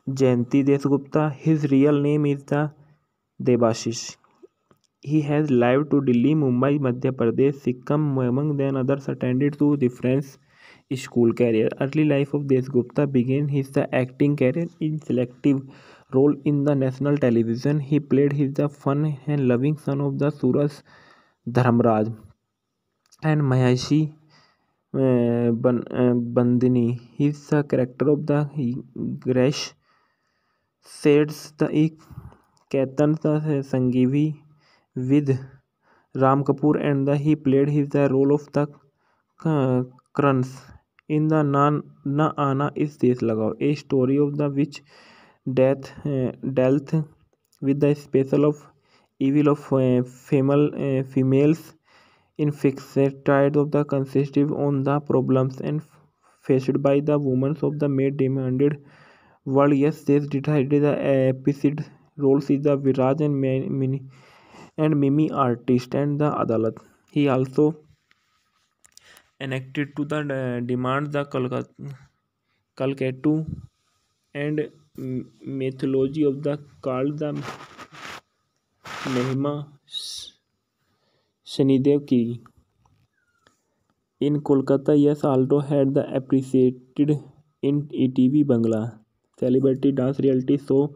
Jayanti Desgupta. His real name is the Debashish. He has lived to Delhi, Mumbai, Madhya Pradesh, Sikkim, among then others, attended to different school career. Early life of Desgupta began his the acting career in selective role in the national television. He played his the fun and loving son of the Suraj Dharmraj and Maheshi Bandini. He is the character of the Gresh shades the Ketan the Sangivi with Ram Kapoor, and he played his the role of the Kruns in the Na Ana is Desh Lagao, a story of the witch dealt with the special of evil of females infected of the consistency on the problems and faced by the women of the maid demanded world. Yes, this decided the episode roles is the Viraj and Mimi artist and the Adalat. He also enacted to the demands the Kalkatu and mythology of the called the Mahima Shanidev ki. In Kolkata, yes, also had the appreciated in ETV Bangla celebrity dance reality show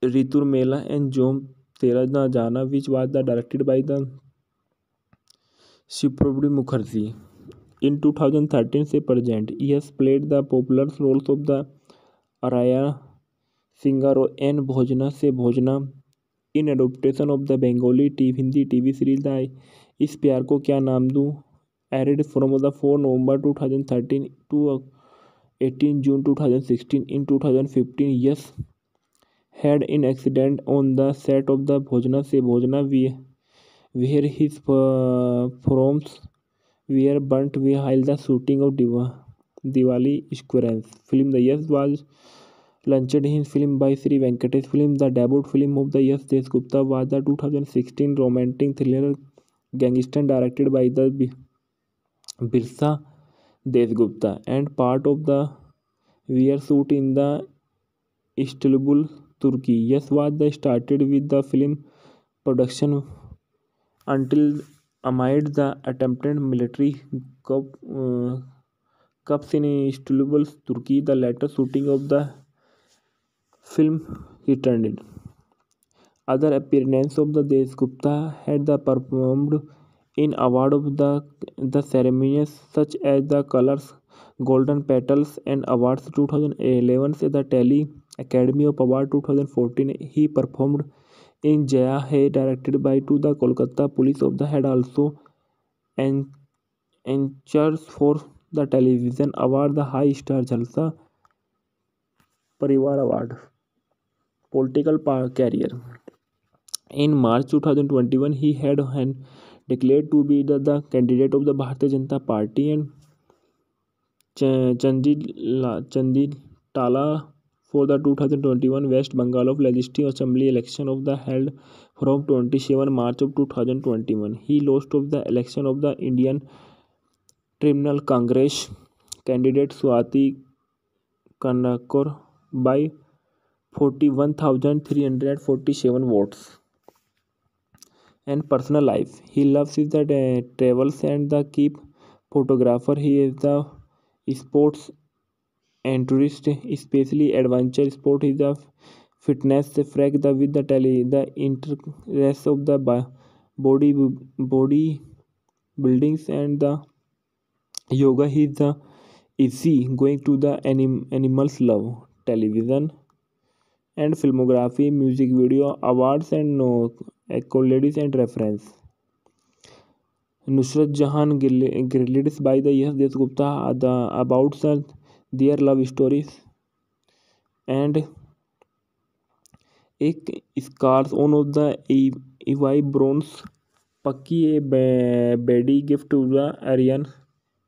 Ritur Mela and Jom Tera Na Jana, which was the directed by the Shiprabdi Mukherjee. In 2013 से present, he has played the popular roles of the Araya Singaro and Bhojana se Bhojana in adaptation of the Bengali Hindi TV series the इस प्यार को क्या नाम दूँ aired from the 4 November 2013 to 18 June 2016. In 2015, yes, had an accident on the set of the Bhojana se Bhojana where his performs were burnt while the shooting of Diwali Squarens film. The Yes was launched in film by Sri Venkatesh film. The debut film of the Yes Desgupta was the 2016 romantic thriller Gangster directed by the Birsa Desgupta and part of the were shoot in the Istanbul, Turkey. Yes was the started with the film production until amid the attempted military coup, cups in Istanbul, Turkey. The later shooting of the film returned. Other appearances of the Desgupta had the performed in award of the ceremonies such as the Colors Golden Petals and Awards 2011 से the Tele Academy of Award 2014. He performed in Jaya Hai directed by to the Kolkata Police of the had also and anchors for the television award the High Star Jalsa Parivar Award. Political career. In March 2021, he had declared to be the candidate of the Bharatiya Janata Party and Chanditala for the 2021 West Bengal of Legislative Assembly election of the held from 27 March of 2021. He lost of the election of the Indian Tribunal Congress candidate Swati Kanakor by 41,347 votes. And personal life, he loves his the travels and the keep photographer. He is the sports enthusiast, especially adventure sport. He is the fitness freak the with the the interest of the body buildings and the yoga. He is the easy going to the animals love television and filmography, music video, awards and accolades and reference. Nusrat Jahan grilled by the Yes Desgupta about their love stories and एक scars on of the EY bronze Paki a bedi gift to the Aryan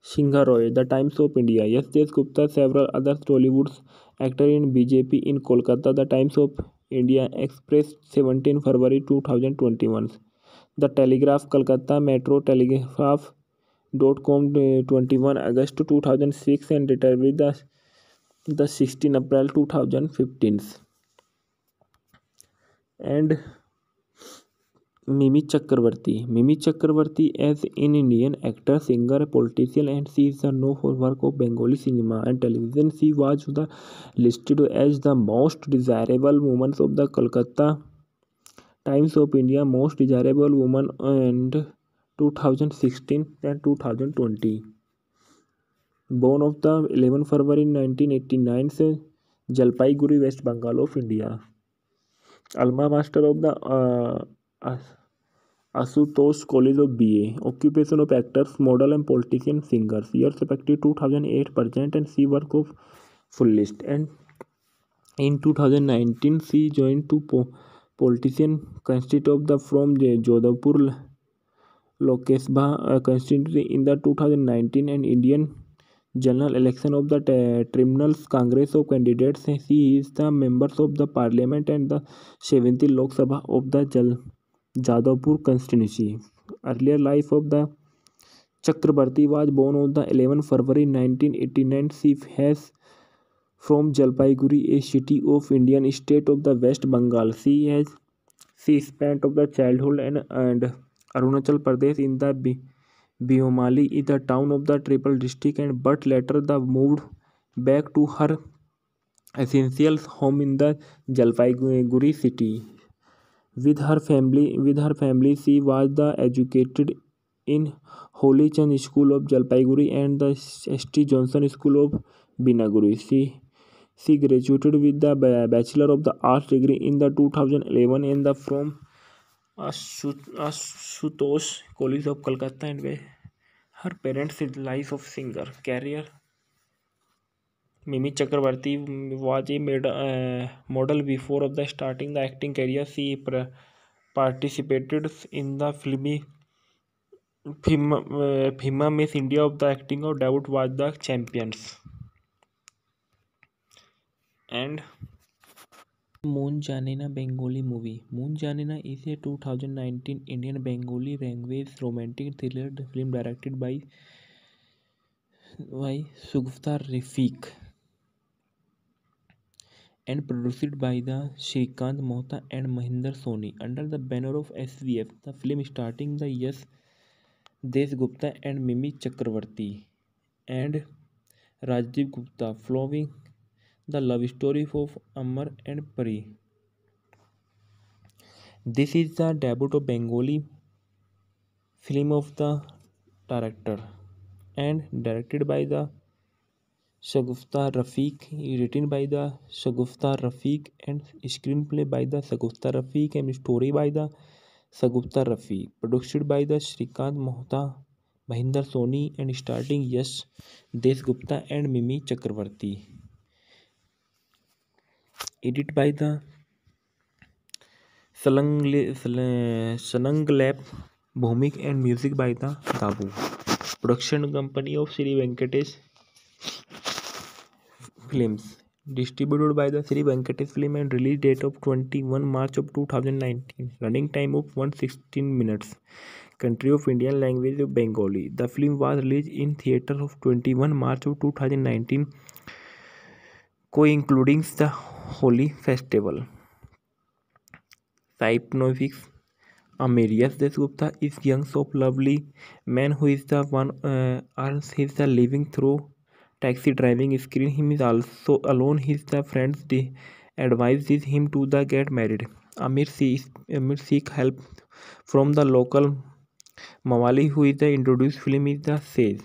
Singha Roy, The Times of India. Yes, Desgupta, several other Tollywood actors in BJP in Kolkata. The Times of India Express 17 February 2021. The Telegraph Kolkata Metro Telegraph .com 21 August 2006 and retired the 16 April 2015. And Mimi Chakravarti as an Indian actor, singer, politician, and she is known for work of Bengali cinema and television. She was listed as the most desirable woman of the Kolkata Times of India Most Desirable Woman and 2016 and 2020. Born of the 11 February 1989 से Jalpaiguri West Bengal of India. Alma Master of the Asutosh College of BA. Occupation of actors, model and politician, singers. Years respective 2008 present and she work of full list. And in 2019 she joined to politician constituent of the from Jodhpur Lok Sabha constituency in the 2019 and Indian general election of the Tribunals Congress of Candidates. She is the members of the parliament and the 70th Lok Sabha of the Jadavpur constituency. Earlier life of the Chakrabarti was born on the 11th February 1989. She has from Jalpaiguri, a city of Indian state of the West Bengal. She spent of the childhood and Arunachal Pradesh in the Biomali is the town of the triple district and but later the moved back to her essential home in the Jalpaiguri city. With her family, she was the educated in Holy Chand School of Jalpaiguri and the S.T. Johnson School of Binaguri. She graduated with the Bachelor of the Arts degree in the 2011 in the from Ashutosh College of Kolkata and where her parents' life of singer career. Mimi Chakrabarti was a model before of the starting the acting career. She participated in the FIMA Miss India of the acting of debut was the champions. And Moon Janena Bengali movie. Moon Janena is a 2019 Indian Bengali language romantic thriller film directed by Sugufta Rafiq and produced by the Shrikant Mohta and Mahinder Soni under the banner of SVF. The film starting the Yash Desgupta and Mimi Chakravarti and Rajdeep Gupta following the love story of Amar and Pari. This is the debut of Bengali film of the director and directed by the Shagufta Rafiq, written by the Shagufta Rafiq and screenplay by the Shagufta Rafiq and story by the Shagufta Rafiq, produced by the Shrikant Mohta, Mahinder Soni and starting Yash Desgupta and Mimi Chakravarti. Edited by the Sananglap Bhumik and music by the Tabu. Production company of Sri Venkatesh Films. Distributed by the Sri Venkatesh Film and release date of 21 March of 2019. Running time of 116 minutes. Country of Indian language of Bengali. The film was released in theatre of 21 March of 2019, co-including the Holi Festival. Synopsis. Amarius Desgupta is young so lovely man who is the one earns his living through taxi driving screen. Him is also alone. His the friends advises him to the get married. Amir seek help from the local Mawali who is the introduced film is the sage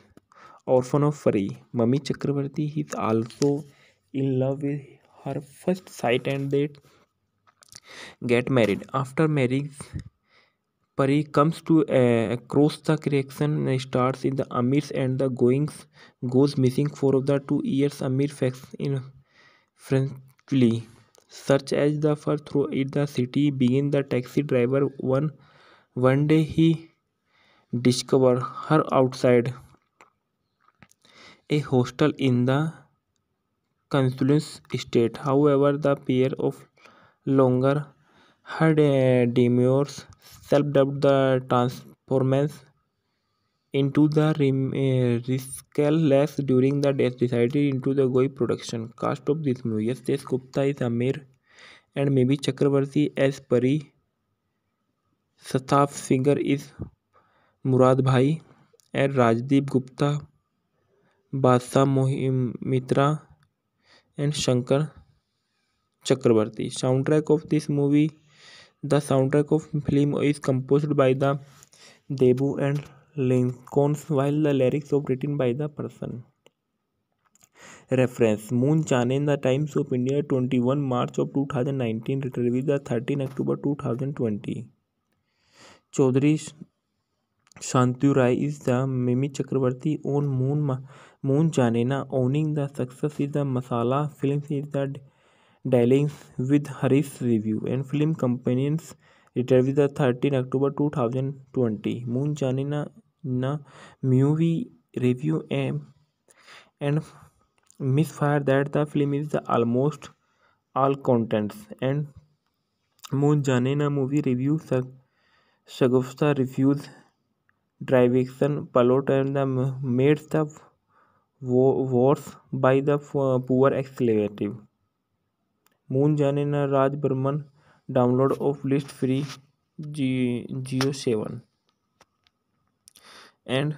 orphan of Fari. Mummy Chakravarti is also in love with her first sight and they get married. After marriage, Pari comes to across the correction starts in the Amirs and the goings goes missing for the 2 years. Amir facts in friendly such as the first through it the city begin the taxi driver one day he discover her outside a hostel in the Consul's estate. However, the pair of longer her demures self-dubbed the transformance into the riskless during the death decided into the Goi production. Cast of this movie: Yash Desgupta is Amir and maybe Chakravarti as Pari. Staff singer is Murad Bhai and Rajdeep Gupta, Badshah Mitra and Shankar Chakravarti. Soundtrack of this movie: the soundtrack of film is composed by the Debu and Lincolns, while the lyrics are written by the person. Reference: Moon Chane, The Times of India, 21 March of 2019, retrieved the 13 October 2020. Chaudhary Shantanu Rai is the Mimi Chakrabarti on Moon Janena. Owning the success is the Masala Films is the dealings with Harish Review and Film Companions returned with the 13 October 2020. Moon Janena na movie review and misfire that the film is the almost all contents and Moon Janena movie review Shagufta reviews direction plot and the made the worse by the poor expletive. Moon Janena Raj Burman download of list free Geo 7 and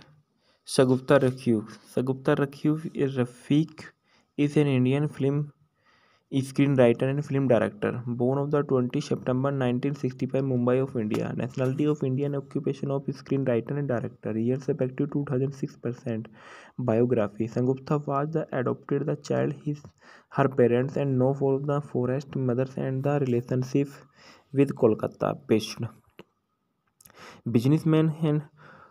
Shagufta Rakhiv. Shagufta Rakhiv is Rafiq is an Indian film screenwriter and film director. Born of the 20 September 1965, Mumbai of India. Nationality of Indian. Occupation of screenwriter and director. Years of active 2006%. Biography. Shagufta was the adopted the child his her parents and know for the forest mothers and the relationship with Kolkata based businessman and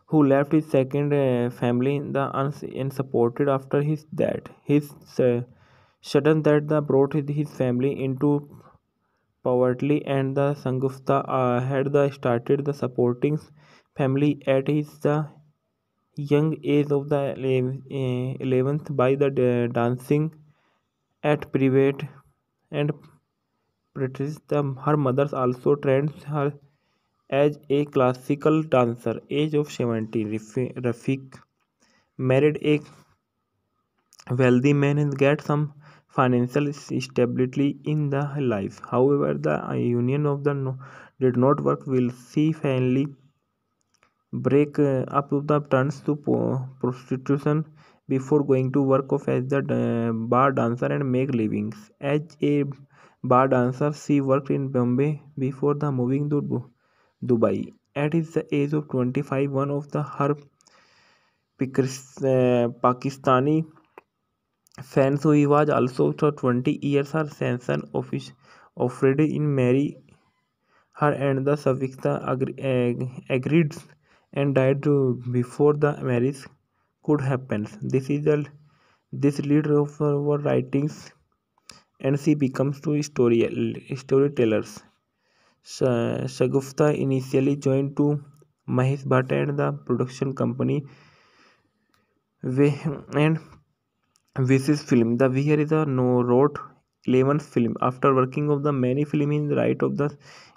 who left his second family in the unsupported after his death. His sudden death that brought his family into poverty, and the Sangufta had the started the supporting family at his the young age of the 11th by the dancing at private and practice. Her mother also trained her as a classical dancer. Age of 17, Rafiq married a wealthy man and get some financial stability in the life. However, the union of the did not work. Will she finally break up the turns to prostitution before going to work off as the bar dancer and make livings. As a bar dancer, she worked in Bombay before the moving to Dubai. At the age of 25, one of the her Pakistani fans who he was also for 20 years her sanction offered in marry her and the Savikta agreed and died before the marriage could happen. This lead of her writings and she becomes two storytellers. Shagufta initially joined to Mahesh Bhatt and the production company and Vicious film. The Vihar is a no wrote 11th film. After working of the many film in the right of the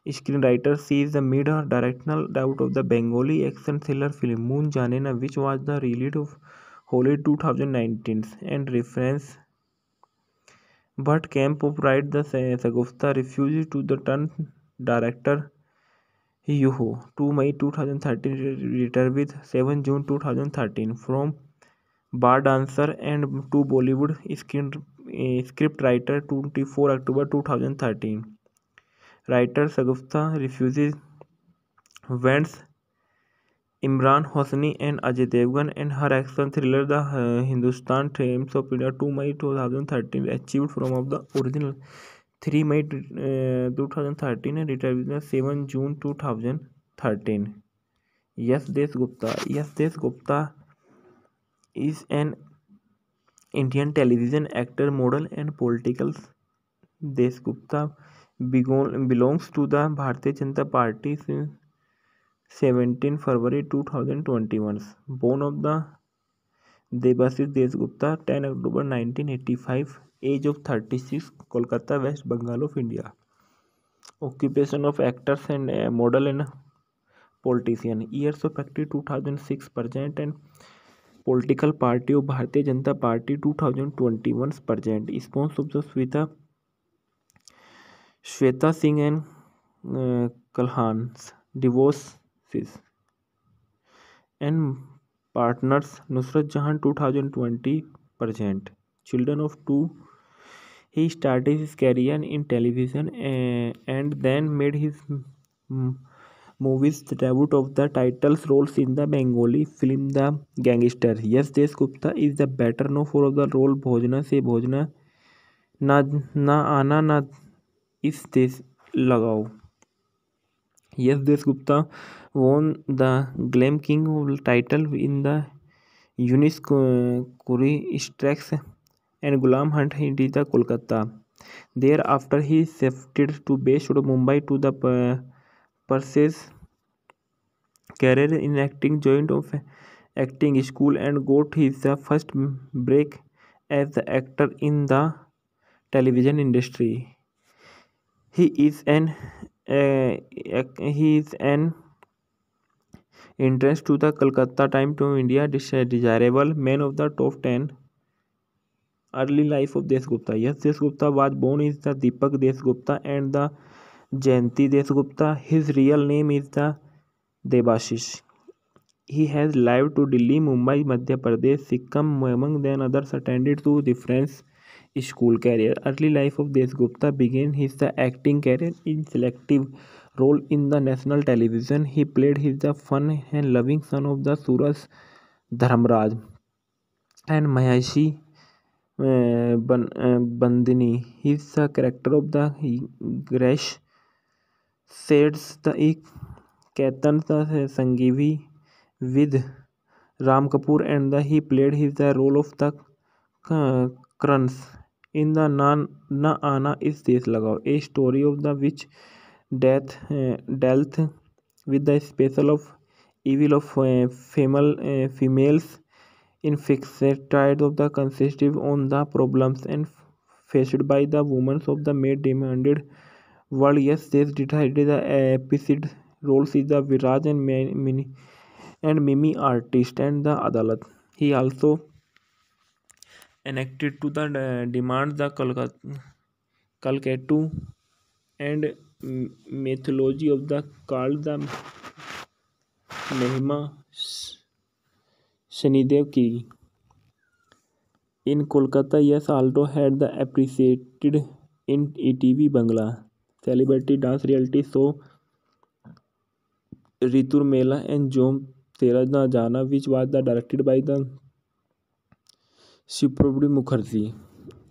screenwriter, she is the mid directional doubt of the Bengali action thriller film Moon Janena, which was the release of Holi 2019 and reference. But Camp of Right the Sagufta refused to the turn director Yuho. 2 May 2013 returned with 7 June 2013 from bar dancer and to Bollywood script writer 24 October 2013. Writer Sagufta refuses Vance Imran Hosni and Ajay Devgan and her action thriller The Hindustan Times of India 2 May 2013 achieved from of the original 3 May 2013 and retired with 7 June 2013. Yes Des Gupta is an Indian television actor, model, and political. Desgupta belongs to the Bharatiya Janata Party since 17 February 2021. Born of the Debashish Desgupta, 10 October 1985. Age of 36. Kolkata, West Bengal of India. Occupation of actors and model and politician. Years of active 2006 present and political party of Bharatiya Janata Party 2021 present. Sponsor of the Shweta Singh and Kalhan's divorces and partners Nusrat Jahan 2020 present. Children of two, he started his career in television and then made his movies the debut of the titles roles in the Bengali film The Gangster. Yes, Desh Gupta is the better known for the role Bhojna se Bhojna ना ना आना ना इस देश लगाओ Yes, Desgupta won the Glam King title in the Yunis Kuri Strikes and Gulam Hunt in the Kolkata. Thereafter, he shifted to base to Mumbai to the pursues career in acting, joined of acting school and got his first break as the actor in the television industry. He is an he is an entrance to the Calcutta Time to India desirable man of the top 10 early life of Desgupta. Yes, Desgupta was born is the Deepak Desgupta and the Jayanti Desgupta. His real name is the Debashish. He has lived to Delhi, Mumbai, Madhya Pradesh, Sikkim, among then others attended to different school career. Early life of Desgupta began his the acting career in selective role in the national television. He played his the fun and loving son of the Suraj Dharmraj and Maheshi Bandini. He is the character of the Gresh Sets the Ketan the Sangivi with Ram Kapoor and he played his the role of the Kruns in the Na Ana Is Desh Lagao, a story of the which dealt with the special of evil of females infected of the consistency on the problems and faced by the women of the maid demanded world. Yes, they decided the episode roles is the Viraj and Mimi artist and the Adalat. He also enacted to the demands the Kalkatu and mythology of the called the Mahima Shanidev Ki. In Kolkata, yes, also had the appreciated in ETV Bangla celebrity dance reality show Ritur Mela and Jom Tera Na Jana, which was the directed by the Suprabhu Mukherjee.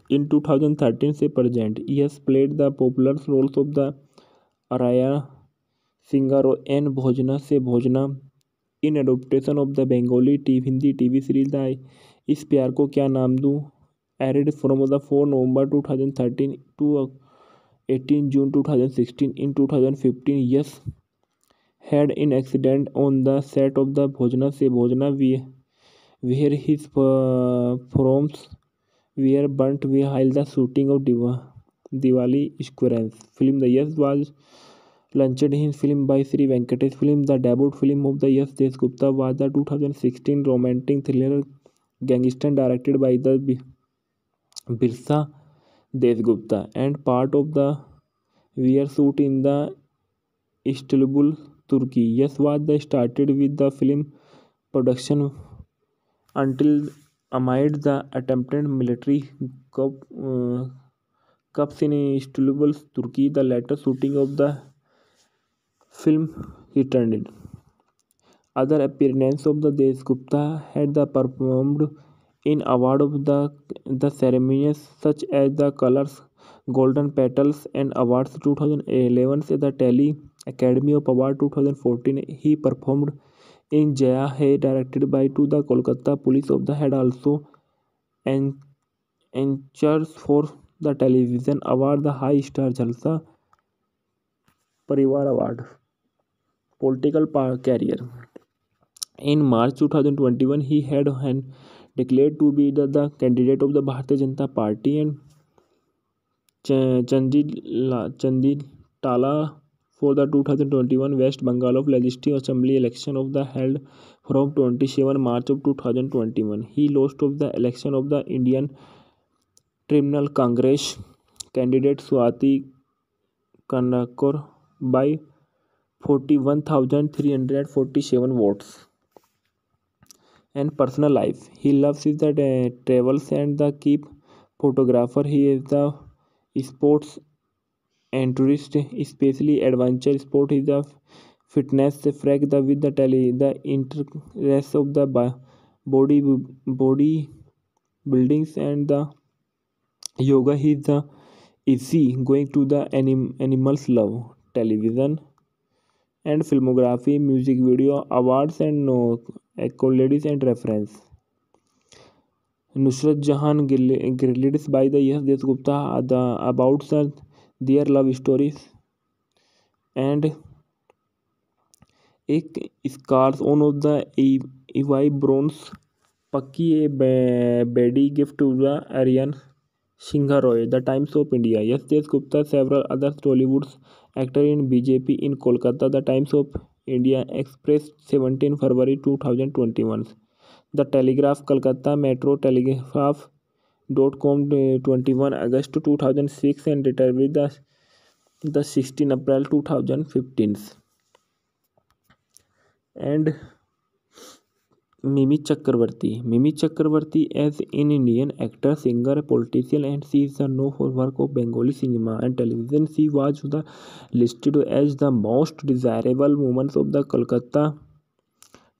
In 2013 से present, he has played the popular roles of the Araya Singaro and Bhojana Se Bhojana in adaptation of the Bengali Hindi TV series the इस प्यार को क्या नाम दूँ aired from the 4 November 2013 to 18 June 2016. In 2015, yes, had an accident on the set of the Bhojana Se Bhojana where his performs were burnt while the shooting of Diwali Squarens film. The Yes was launched in film by Sri Venkatesh Film. The debut film of the Yes Desgupta was the 2016 romantic thriller Gangster directed by the Birsa Desgupta and part of the were shoot in the Istanbul, Turkey. Yes was the started with the film production until amid the attempted military coup, cups in Istanbul, Turkey. The later shooting of the film returned. Other appearances of the Desgupta had the performed in award of the ceremonies such as the Colors, Golden Petals and Awards 2011 से the Tele Academy of Award 2014. He performed in Jaya Hai directed by to the Kolkata Police of the had also and anchors for the television award the High Star Jalsa Parivar Award. Political career. In March 2021, he had declared to be the candidate of the Bharatiya Janata Party and Chanditala for the 2021 West Bengal of Legislative Assembly election of the held from 27 March of 2021. He lost of the election of the Indian Tribunal Congress candidate Swati Kanakor by 41,347 votes. And personal life, he loves his the travels and the keep photographer. He is the sports enthusiast, especially adventure sport. Is the fitness freak the with the tele the interest of the body buildings and the yoga. He is the easy going to the animals love television and filmography, music video, awards and no accolades and reference. Nusrat Jahan grilled by the Yes Desgupta about their love stories and एक scars on of the Evi bronze Paki a Bedi gift to the Aryan Singha Roy, The Times of India. Yes, Des Gupta, several other Tollywood's actor in BJP in Kolkata. The Times of India Express 17 February 2021. The Telegraph Kolkata Metro Telegraph .com 21 August 2006 and retired with the 16 April 2015. And Mimi Chakravarti. Mimi Chakravarti is an Indian actor, singer, politician, and she is known for work of Bengali cinema and television. She was listed as the most desirable woman of the Kolkata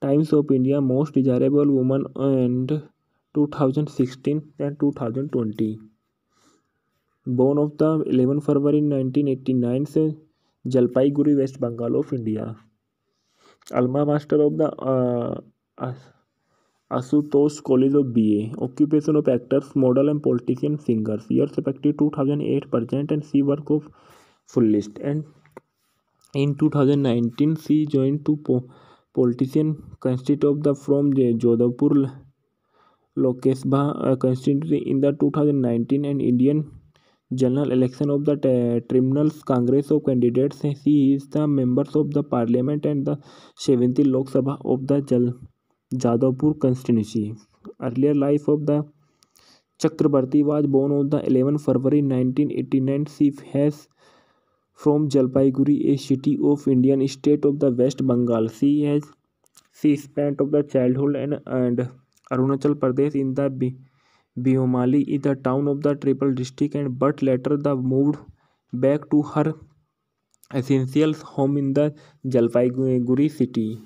Times of India Most Desirable Woman and 2016 and 2020. Born of the 11 February 1989 से Jalpaiguri, West Bengal of India. Alma Master of the Asutosh College of BA. Occupation of actors, model and politician, singers. Years effective 2008% and she work of full list. And in 2019 she joined to politician constitute of the from Jodhpur Lok Sabha constituency in the 2019 and Indian general election of the Tribunals Congress of Candidates. She is the members of the parliament and the 70th Lok Sabha of the Jadavpur constituency. Earlier life of the Chakrabarti was born on the 11 February 1989. She has from Jalpaiguri, a city of Indian state of the West Bengal. She spent of the childhood and Arunachal Pradesh in the Biomali is the town of the Triple District and but later the moved back to her essential home in the Jalpaiguri city.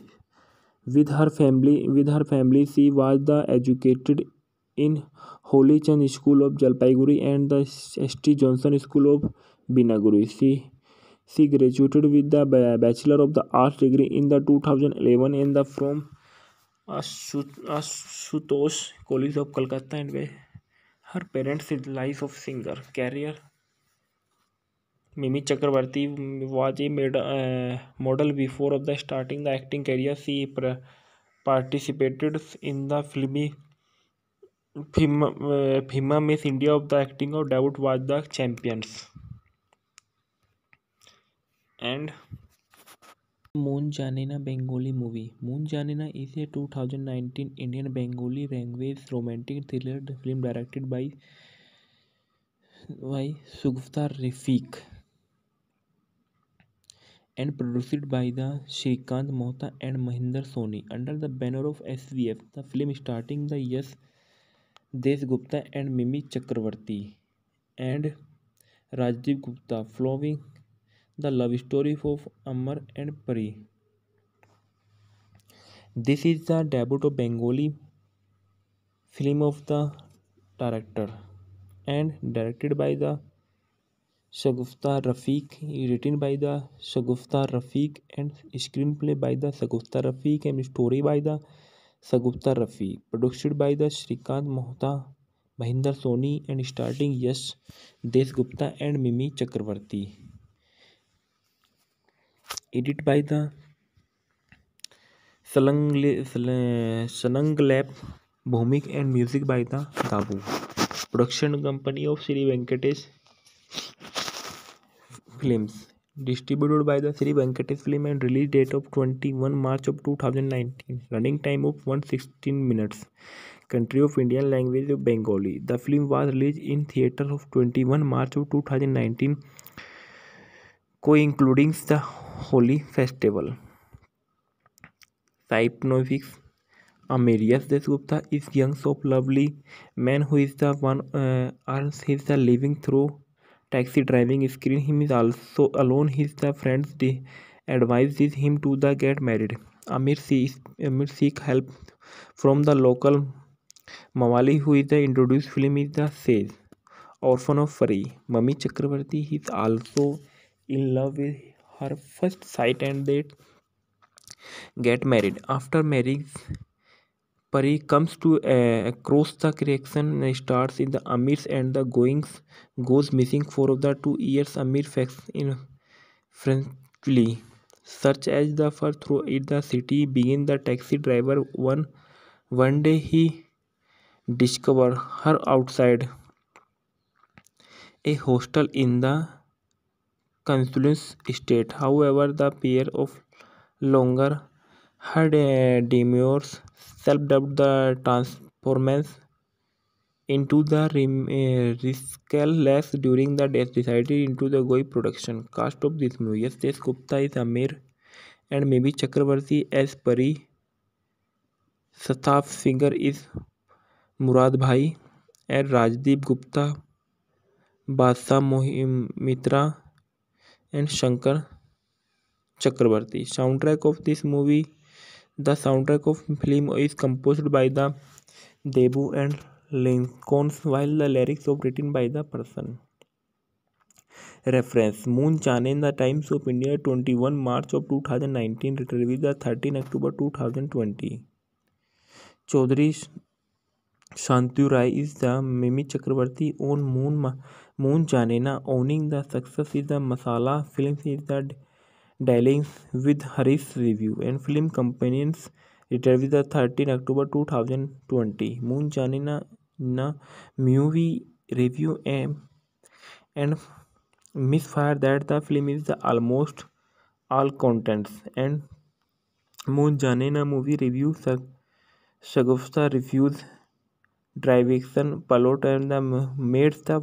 With her family, she was the educated in Holy Chand School of Jalpaiguri and the St. Johnson School of Binaguri. She graduated with the Bachelor of the Arts degree in the 2011 in the from Ashutosh College of Kolkata and where her parents' life of singer career. Mimi Chakrabarti was a model before of the starting the acting career. She participated in the FIMA Miss India of the acting of debut was the champions. And Moon Janina Bengali movie. Moon Janina is a 2019 Indian Bengali language romantic thriller film directed by Sugufta Rafiq and produced by the Shrikant Mohta and Mahinder Soni under the banner of SVF. The film starting the Yes Desgupta and Mimi Chakravarti and Rajdeep Gupta following the love story of Amar and Pari. This is the debut of Bengali film of the director and directed by the Shagufta Rafiq, written by the Shagufta Rafiq and screenplay by the Shagufta Rafiq and story by the Shagufta Rafiq, produced by the Shrikant Mohta, Mahinder Soni and starting Yash Desgupta and Mimi Chakravarti. Edited by the Sananglap Bhumik and music by the Dabu. Production company of Sri Venkatesh Films. Distributed by the Sri Venkatesh Film and release date of 21 March of 2019. Running time of 116 minutes. Country of Indian language of Bengali. The film was released in theatre of 21 March of 2019, co-including the Holi Festival. Synopsis. Amarius Desgupta is young so lovely man who is the one earns his living through taxi driving screen. Him is also alone. His the friends advises him to the get married. Amir seek help from the local Mawali who is the introduced film is the says orphan of Fari. Mami Chakravarti is also in love with her first sight and they get married. After marriage, Pari comes to across the correction starts in the Amirs and the goings goes missing for of the 2 years. Amir facts in frantically search as the fur through it the city begin the taxi driver one day he discover her outside a hostel in the Consul's estate. However, the pair of longer had demurs self-dubbed the transformance into the riskless during the death decided into the Goi production. Cast of this movie: yes, Desh Gupta is Amir and maybe Chakravarti as Pari. Staff singer is Murad Bhai and Rajdeep Gupta, Badshah Mitra and Shankar Chakravarti. Soundtrack of this movie: the soundtrack of film is composed by the Debu and Lincolns, while the lyrics are written by the person. Reference: Moon Chanen, The Times of India, 21 March of 2019, retrieved the 13 October 2020. Chaudhary Shantu Rai is the Mimi Chakravarti on Moon Janena. Owning the success is the Masala Films is the dealings with Harish Review and Film Companions retrieved the 13 October 2020. Moon Janena na movie review and misfire that the film is the almost all contents and Moon Janena movie review Shagufta reviews direction plot and the made the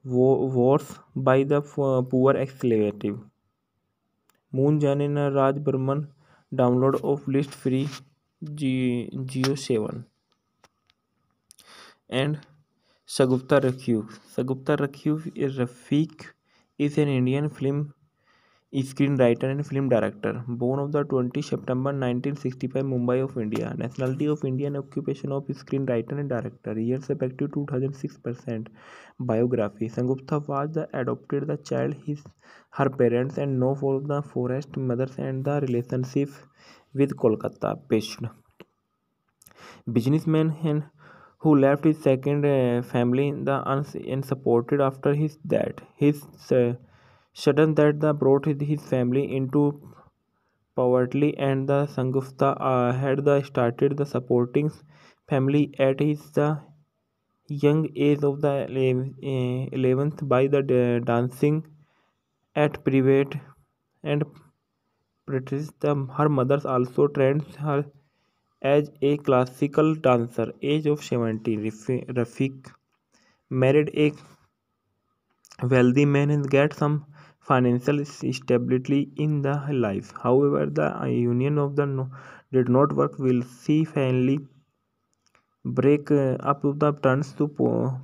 worse by the poor expletive. Moon Janena Raj Burman download of list free Geo 7 and Shagufta Rakhiv. Shagufta Rakhiv is Rafiq is an Indian film screenwriter and film director. Born on the 20 September 1965, Mumbai of India. Nationality of Indian. Occupation of screenwriter and director. Years effective 2006%. Biography. Sangupta was the adopted the child his her parents and know for the forest mothers and the relationship with Kolkata based businessman and who left his second family in the unsupported after his death. His sudden death that brought his family into poverty, and the Sangufta had the started the supporting family at his the young age of the 11th by the dancing at private and practice. Her mother also trained her as a classical dancer. Age of 70, Rafiq married a wealthy man and get some financial stability in the life. However, the union of the did not work. Will see finally break up to the turns to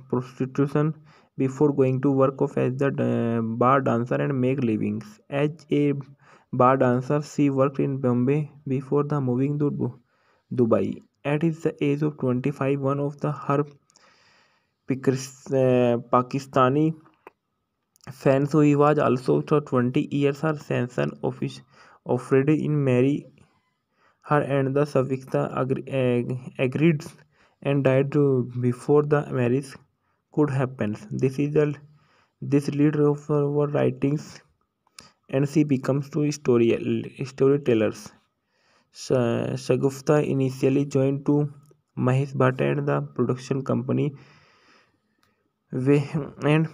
prostitution before going to work of as the bar dancer and make livings. As a bar dancer, she worked in Bombay before the moving to Dubai. At the age of 25, one of the her Pakistani fans who he was also for 20 years her sanction offered in marry her and the Savikta agreed and died before the marriage could happen. This leader of our writings and she becomes two storytellers. Shagufta initially joined to Mahesh Bhatt and the production company and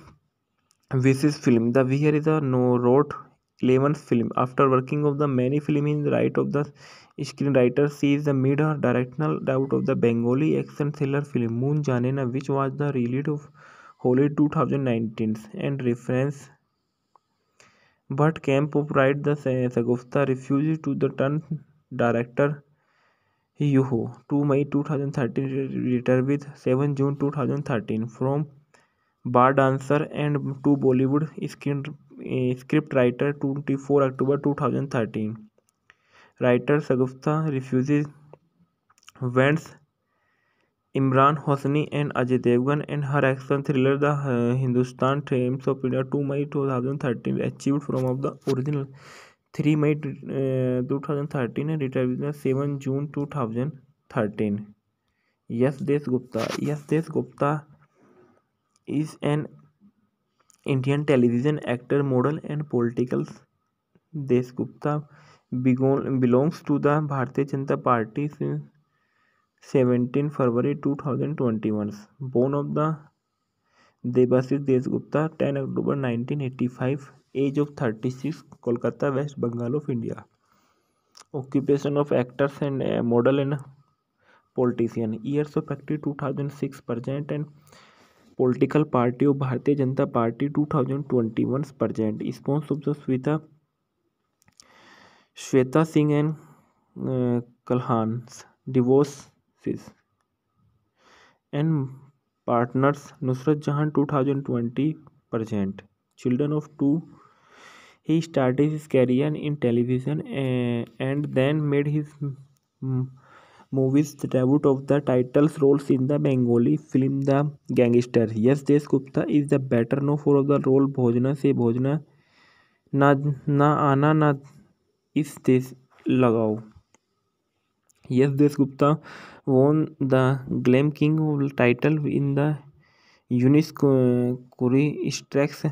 Visis film. The Vihar is a no wrote 11th film. After working of the many film in the right of the screenwriter, she is the mid directional doubt of the Bengali action thriller film Moon Janena, which was the release of Holi 2019 and reference. But Camp of Right the Sagufta refused to the turn director Yuho. 2 May 2013 retired with 7 June 2013 from bar dancer and to Bollywood script writer 24 October 2013. Writer Sagufta refuses Vance Imran Hosni and Ajay Devgan and her action thriller The Hindustan Times of India 2 May 2013 achieved from of the original 3 May 2013 and retired 7 June 2013. Yes Desgupta is an Indian television actor, model and political. Desgupta belongs to the Bharatiya Janata Party since 17 February 2021. Born of the Debashish Desgupta 10 October 1985. Age of 36. Kolkata, West Bengal of India. Occupation of actors and model and politician. Years of active 2006 present and political party of Bharatiya Janata Party 2021 present. Sponsor of the Shweta Singh and Kalhan's divorces and partners Nusrat Jahan 2020 present. Children of two. He started his career in television and then made his mm, movies debut of the titles roles in the Bengali film The Gangster. Yes, Desgupta is the better known for the role Bhojna Se Bhojna Na Na Ana Na Is This Lagao. Yes, Desgupta won the Glam King title in the Yunis Kuri Strikes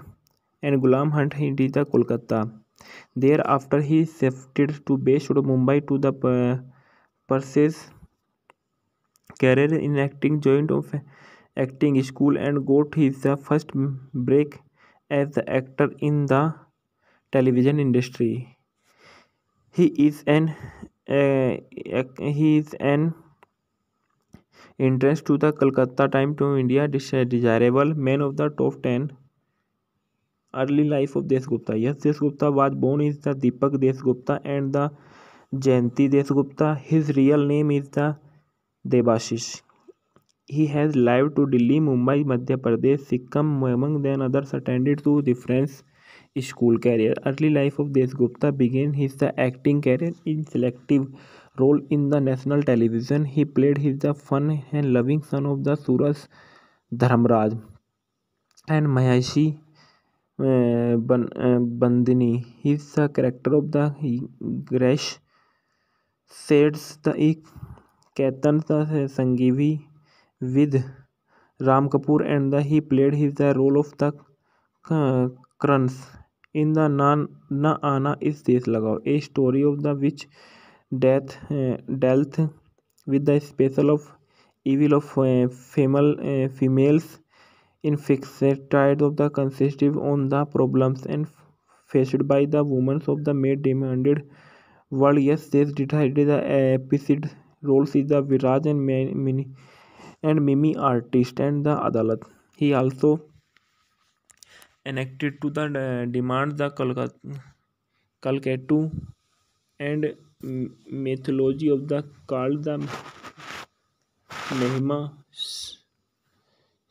and Gulam Hunt Hindita Kolkata. Thereafter, he shifted to based Mumbai to the pursues career in acting, joined of acting school and got his first break as the actor in the television industry. He is an he is an entrance to the Kolkata Time to India desirable man of the top 10. Early life of Desgupta. Yes, Desgupta was born is the Deepak Desgupta and the Jayanti Desgupta. His real name is the Debashish. He has lived to Delhi, Mumbai, Madhya Pradesh, Sikkim, among then others attended to different school career. Early life of Desgupta began his the acting career in selective role in the national television. He played his the fun and loving son of the Suraj Dharmraj and Maheshi Bandini. He is the character of the Gresh Sets the Ketan the Sangivi with Ram Kapoor and he played his the role of the Kruns in the Na Ana Is This Lagao, a story of the which dealt with the special of evil of females in fixated of the consistive on the problems and faced by the women of the maid demanded world. Yes, this decided the episode roles is the Viraj and Mimi artist and the Adalat. He also enacted to the demand the Kalkatu and mythology of the called the Mahima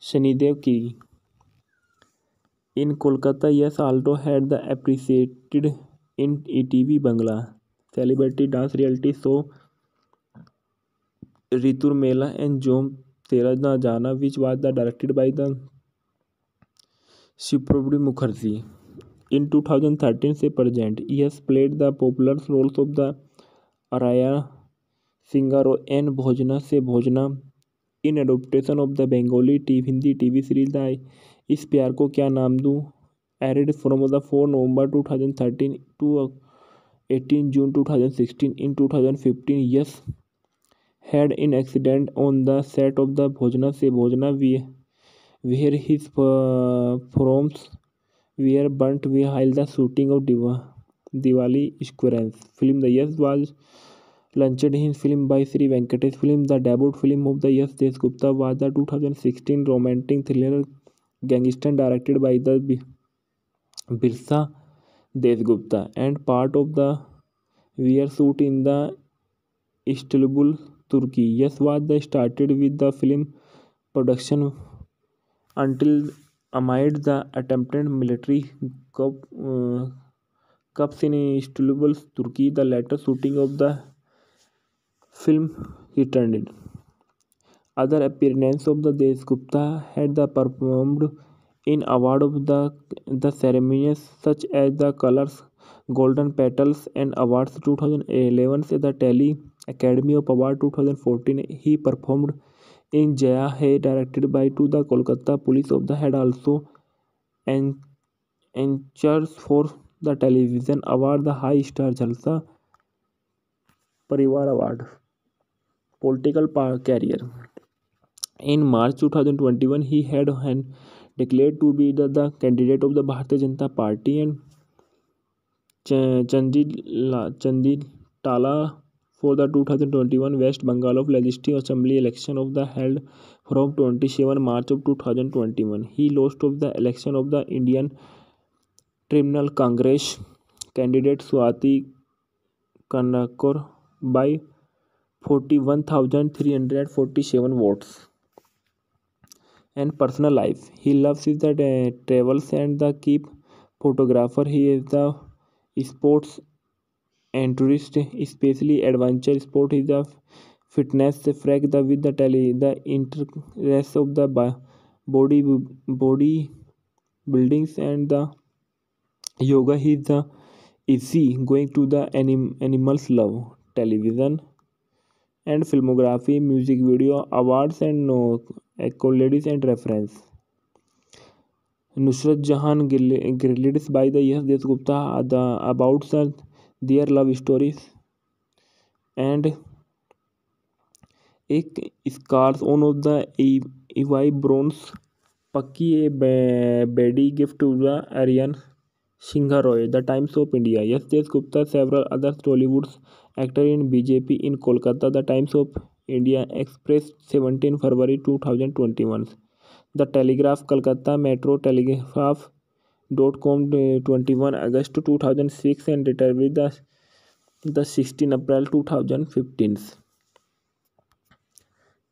Shanidev Ki. In Kolkata, yes, also had the appreciated in ETV Bangla celebrity dance reality show Ritur Mela and Jom Tera Na Jana, which was the directed by the Shiprabdi Mukherjee. In 2013 से present, he has played the popular roles of the Araya Singaro and Bhojna Se Bhojna in adaptation of the Bengali Hindi TV series The इस प्यार को क्या नाम दूँ aired from the 4 November 2013 to 18 June 2016. In 2015, yes, had an accident on the set of the Bhojna Se Bhojna where his performs were burnt while the shooting of Diwali Squarens film. The Yes was launched in film by Sri Venkatesh Film. The debut film of the Yes Desgupta was the 2016 romantic thriller Gangster directed by the Birsa Desgupta and part of the were shoot in the Istanbul, Turkey. Yes was the started with the film production until amid the attempted military cups in Istanbul, Turkey. The later shooting of the film returned. Other appearances of the Desgupta had the performed in award of the ceremonies such as the Colors, Golden Petals and Awards 2011 से the Tele Academy of Award 2014. He performed in Jaya Hai directed by to the Kolkata Police of the had also en- enchurs for the television award the High Star Jalsa Parivar Award. Political career. In March 2021, he had declared to be the candidate of the Bharatiya Janata Party and Chanditala for the 2021 West Bengal of Legislative Assembly election of the held from 27 March of 2021. He lost of the election of the Indian Tribunal Congress candidate Swati Kanakor by 41,347 votes. And personal life, he loves his the travels and the keep photographer. He is the sports enthusiast, especially adventure sport. Is the fitness freak the with the tele the interest of the body buildings and the yoga. He is the easy going to the animals love television and filmography, music video awards and no accolades and reference. Nusrat Jahan grilled by the Yes Desgupta about their love stories and एक scars on of the EY bronze Paki a Bedi gift to the Aryan Singha Roy, The Times of India. Yes, Desgupta, several other Tollywood actors in BJP in Kolkata. The Times of India Express 17 February 2021. The Telegraph Kolkata Metro Telegraph .com 21 August 2006 and retired the 16 April 2015.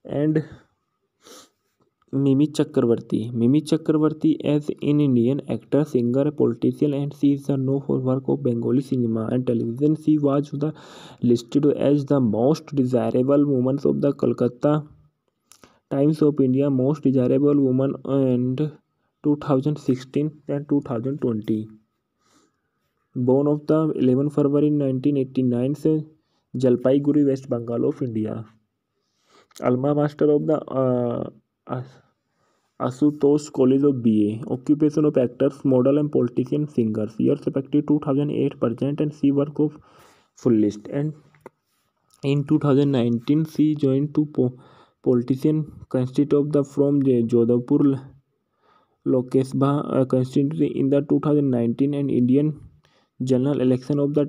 And Mimi Chakravarti. Mimi Chakravarti as an Indian actor, singer, politician, and she is known for work of Bengali cinema and television. She was listed as the most desirable woman of the Kolkata Times of India Most Desirable Woman and 2016 and 2020. Born of the 11 February 1989 से Jalpaiguri West Bengal of India. Alma Master of the Asutosh College of BA. Occupation of actors, model and politician singers. Years effective 2008 present and she work of full list. And in 2019 she joined to politician consist of the from Jodhpur Lok Sabha constituency in the 2019 and Indian general election of the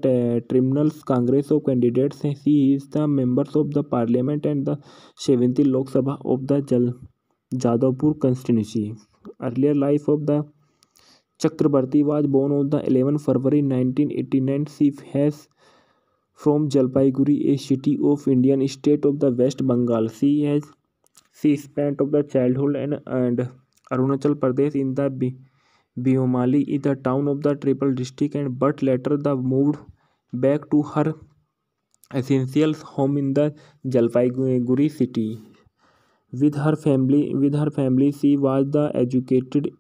Tribunals Congress of Candidates. He is the members of the Parliament and the 70th Lok Sabha of the Jadavpur constituency. Earlier life of the Chakrabarti was born on the 11 February 1989. She has from Jalpaiguri, a city of Indian state of the West Bengal. She spent of the childhood and Arunachal Pradesh in the Biomali is the town of the Triple District and but later the moved back to her essential home in the Jalpaiguri city. With her family, she was the educated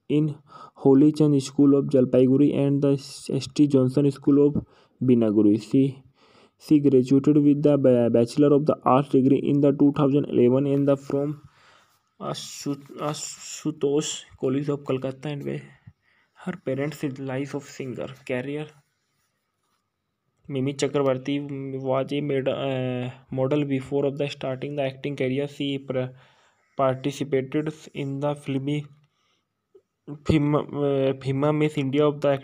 in Holy Chand School of Jalpaiguri and the S.T. Johnson School of Binaguri. She graduated with the Bachelor of the Arts degree in the 2011 in the from Ashutosh College of Kolkata and where her parents' life of singer career. Mimi Chakrabarti was a model before of the starting the acting career. She participated in the filmy Phima Miss India of the